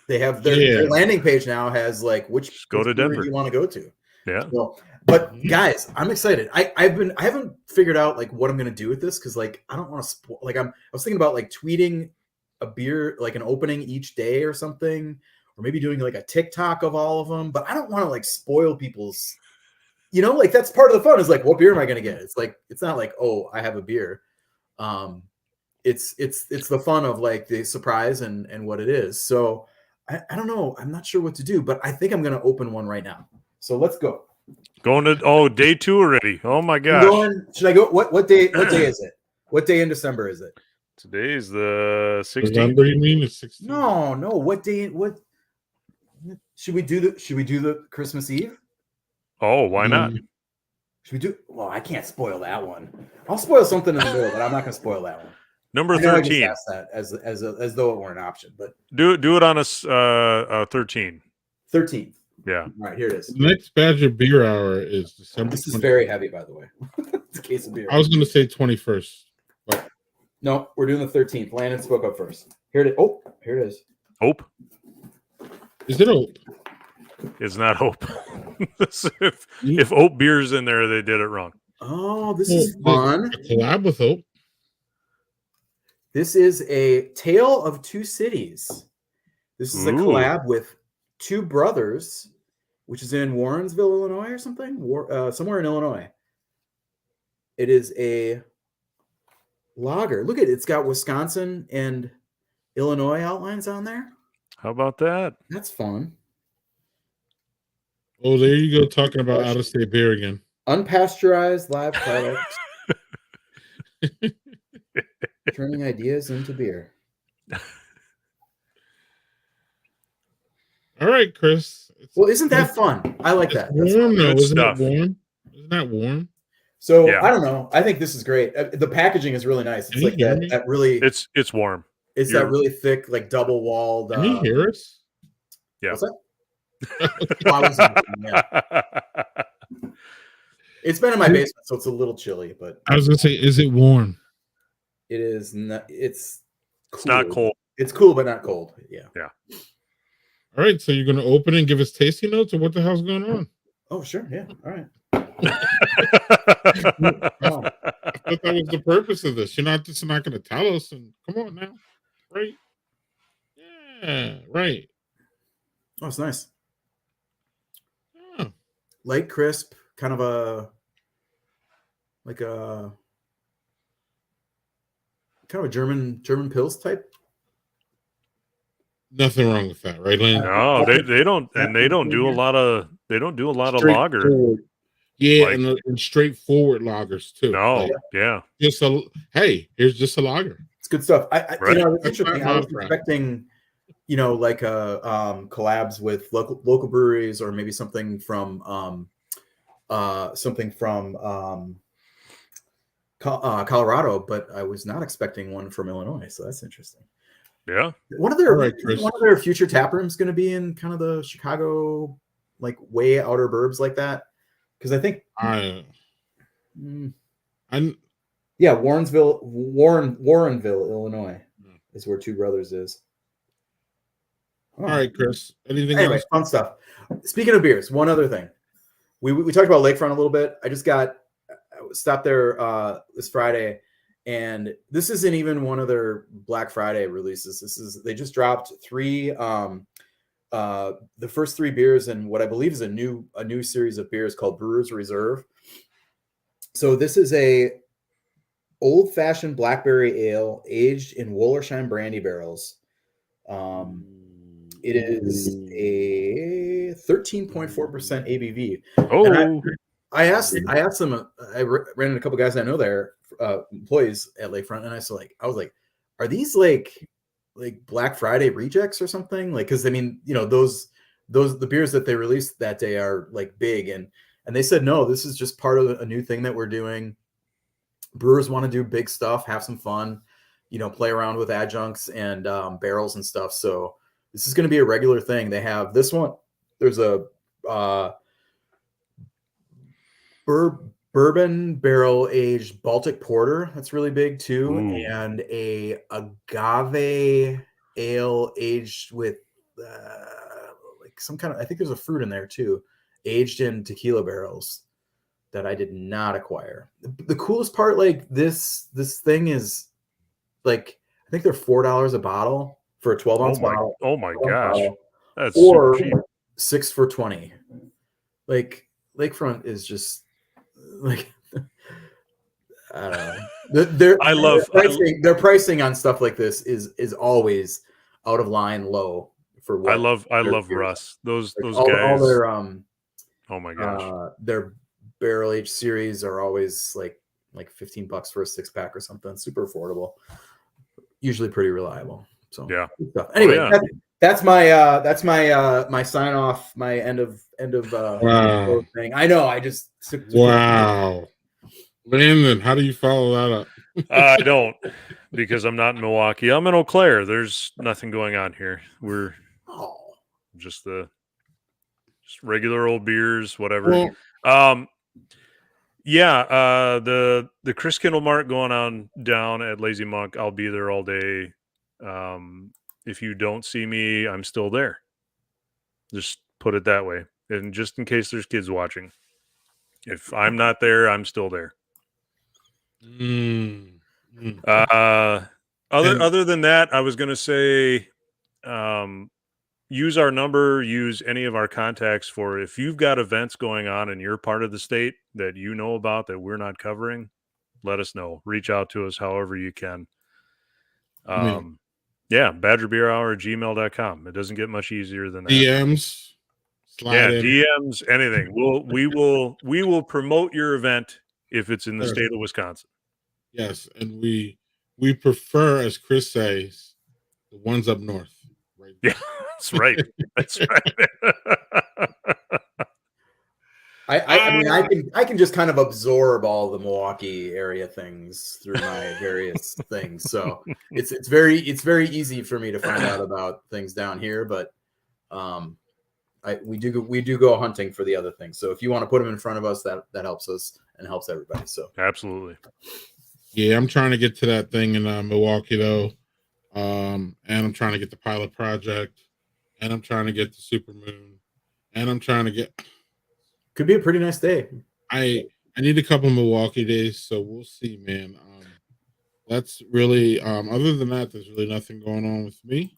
They have their landing page now has like which go to Denver you want to go to. Yeah. So, but guys, I'm excited. I haven't figured out like what I'm gonna do with this because like I don't want to spoil. Like I was thinking about like tweeting a beer like an opening each day or something, or maybe doing like a TikTok of all of them. But I don't want to like spoil people's. Like that's part of the fun is like, what beer am I going to get? It's like, it's not like, oh, I have a beer. It's the fun of like the surprise and what it is. So I don't know. I'm not sure what to do, but I think I'm going to open one right now. So let's go. Going to day 2 already. Oh my I'm gosh. going, should I go? What day is it? What day in December is it? Today is the 16th. November, you mean? It's 16th. No. What day? What should we do? The Christmas Eve? Oh, why not? Should we do? Well, I can't spoil that one. I'll spoil something in the middle, but I'm not going to spoil that one. Number I know I 13. just asked that as though it were an option, but Do it on a 13. 13th. Yeah. All right, here it is. The next Badger Beer Hour is December. This is very heavy, by the way. It's a case of beer. I was going to say 21st. But No, we're doing the 13th. Landon spoke up first. Here it is. Oh, here it is. Hope. is it open? It's not Hope. if Hope beer's in there, they did it wrong. Oh, this is fun. A collab with Hope. This is a Tale of Two Cities. This is a collab with two brothers, which is in Warrensville, Illinois, or something. Somewhere in Illinois. It is a lager. Look at it. It's got Wisconsin and Illinois outlines on there. How about that? That's fun. Oh, there you go, talking about out-of-state beer again. Unpasteurized live products. Turning ideas into beer. All right, Chris. Well, isn't that fun? I like that. That's Warm, though. Good Isn't stuff. it warm? Isn't that warm? So Yeah. I don't know. I think this is great. The packaging is really nice. It's Can you like hear me? that really. It's warm. It's that really thick, like double walled. Can you hear us? Yeah. What's that? Oh, I wasn't- yeah. It's been in my basement, so it's a little chilly, but I was going to say, is it warm? it is not. It's cool. It's not cold. It's cool, but not cold. Yeah. All right, so you're going to open it and give us tasting notes, or what the hell's going on? Oh, sure. Yeah. All right. Oh, I thought that was the purpose of this. You're not just not going to tell us. And come on now, right? Yeah, right. Oh, it's nice. Yeah. Light, crisp, kind of a German Pils type. Nothing wrong with that, right, Lane? No, they don't, and they don't do a lot of lager. Straightforward. Yeah, Like- and straightforward lagers too. No, Like, yeah, just here's just a lager. It's good stuff. I Right. it's That's interesting. not I was bad. expecting, like collabs with local breweries, or maybe something from Colorado, but I was not expecting one from Illinois. So that's interesting. yeah. One of their All right, Chris. future tap rooms going to be in kind of the Chicago, like way outer burbs like that, because I think yeah, Warrensville, Illinois is where Two Brothers is. All right, Chris. Anything Anyway, else? fun stuff. Speaking of beers, one other thing. We talked about Lakefront a little bit. I stopped there this Friday, and this isn't even one of their Black Friday releases. They just dropped three the first three beers in what I believe is a new series of beers called Brewers Reserve. So this is a old-fashioned blackberry ale aged in Wollersheim brandy barrels. It is a 13.4% ABV. Oh, And I asked them. I ran into a couple guys I know there, employees at Lakefront, and I was like, are these like Black Friday rejects or something? Like, because I mean, the beers that they released that day are like big, and they said no, this is just part of a new thing that we're doing. Brewers want to do big stuff, have some fun, play around with adjuncts and barrels and stuff. So this is going to be a regular thing. They have this one. There's a bourbon barrel aged Baltic porter that's really big too, and a agave ale aged with like some kind of, I think there's a fruit in there too, aged in tequila barrels that I did not acquire. The coolest part, like this thing is like, I think they're $4 a bottle for a 12-ounce bottle. Oh my gosh, that's Or super cheap. 6 for $20. Like Lakefront is just like, I don't know. Their pricing on stuff like this is always out of line low for what I love Russ. Those guys. All their oh my gosh. Their barrel aged series are always like $15 for a 6-pack or something. Super affordable. Usually pretty reliable. So yeah. Anyway, that's my my sign off, my end of wow thing. I know. I just wow. Landon, how do you follow that up? I don't, because I'm not in Milwaukee. I'm in Eau Claire. There's nothing going on here. We're just regular old beers, whatever. Well, the Chris Kindle Mart going on down at Lazy Monk. I'll be there all day. If you don't see me, I'm still there. Just put it that way. And just in case there's kids watching, if I'm not there, I'm still there. Other than that, I was going to say, use our number, use any of our contacts for if you've got events going on in your part of the state that you know about that we're not covering, let us know. Reach out to us however you can. badgerbeerhour@gmail.com. It doesn't get much easier than that. DMs. DMs, anything. We will promote your event if it's in the state of Wisconsin. Yes, and we prefer, as Chris says, the ones up north. Right? Yeah, that's right. That's right. I can just kind of absorb all the Milwaukee area things through my various things. So it's very easy for me to find out about things down here, but we do go hunting for the other things. So if you want to put them in front of us, that helps us and helps everybody. So absolutely. Yeah, I'm trying to get to that thing in Milwaukee though. And I'm trying to get the pilot project, and I'm trying to get the Supermoon, and I'm trying to get. Could be a pretty nice day. I need a couple Milwaukee days, so we'll see, man. That's really other than that, there's really nothing going on with me.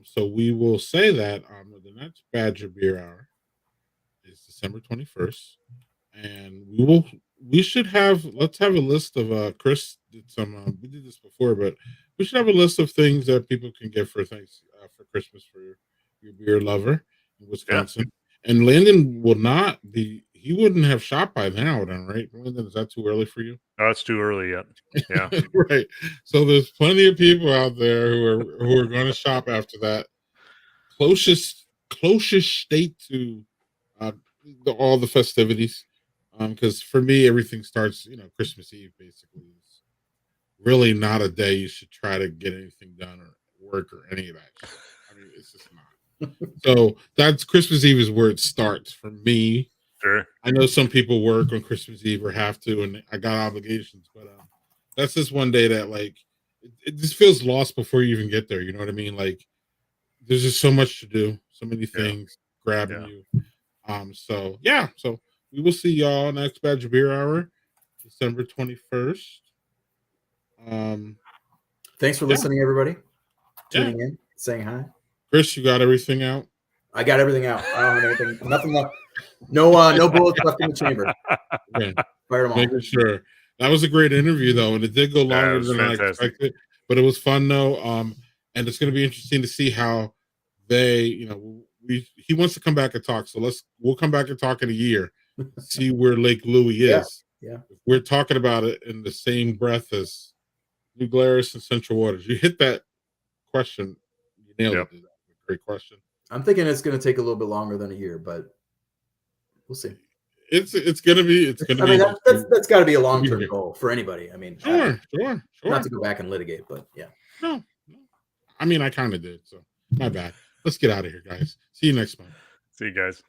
So we will say that the next Badger Beer Hour is December 21st, and let's have a list of Chris did some we did this before, but we should have a list of things that people can get for Christmas for your beer lover in Wisconsin. Yeah. And Landon he wouldn't have shot by now, then, right? Landon, is that too early for you? No, it's too early yet. Yeah. Right. So there's plenty of people out there who are going to shop after that. Closest state to all the festivities. Because for me, everything starts, Christmas Eve basically is really not a day you should try to get anything done or work or any of that. I mean, it's just not. So that's Christmas Eve is where it starts for me. Sure. I know some people work on Christmas Eve or have to, and I got obligations, but that's just one day that it just feels lost before you even get there. You know what I mean? Like there's just so much to do, so many things grabbing you. So we will see y'all next Badger Beer Hour, December 21st. Thanks for listening, everybody. Tuning in, saying hi. Chris, you got everything out? I got everything out. I don't have anything, nothing left. No bullets left in the chamber. Okay. Fired them all. Making sure. That was a great interview, though, and it did go longer than I expected. But it was fun, though. And it's going to be interesting to see how he wants to come back and talk. So we'll come back and talk in a year. See where Lake Louie is. Yeah. We're talking about it in the same breath as New Glarus and Central Waters. You hit that question. You nailed it. Great question. I'm thinking it's going to take a little bit longer than a year, but we'll see. It's going to be. That's got to be a long-term goal for anybody. I mean, sure. Not to go back and litigate, but yeah. No. I mean, I kind of did. So my bad. Let's get out of here, guys. See you next month. See you guys.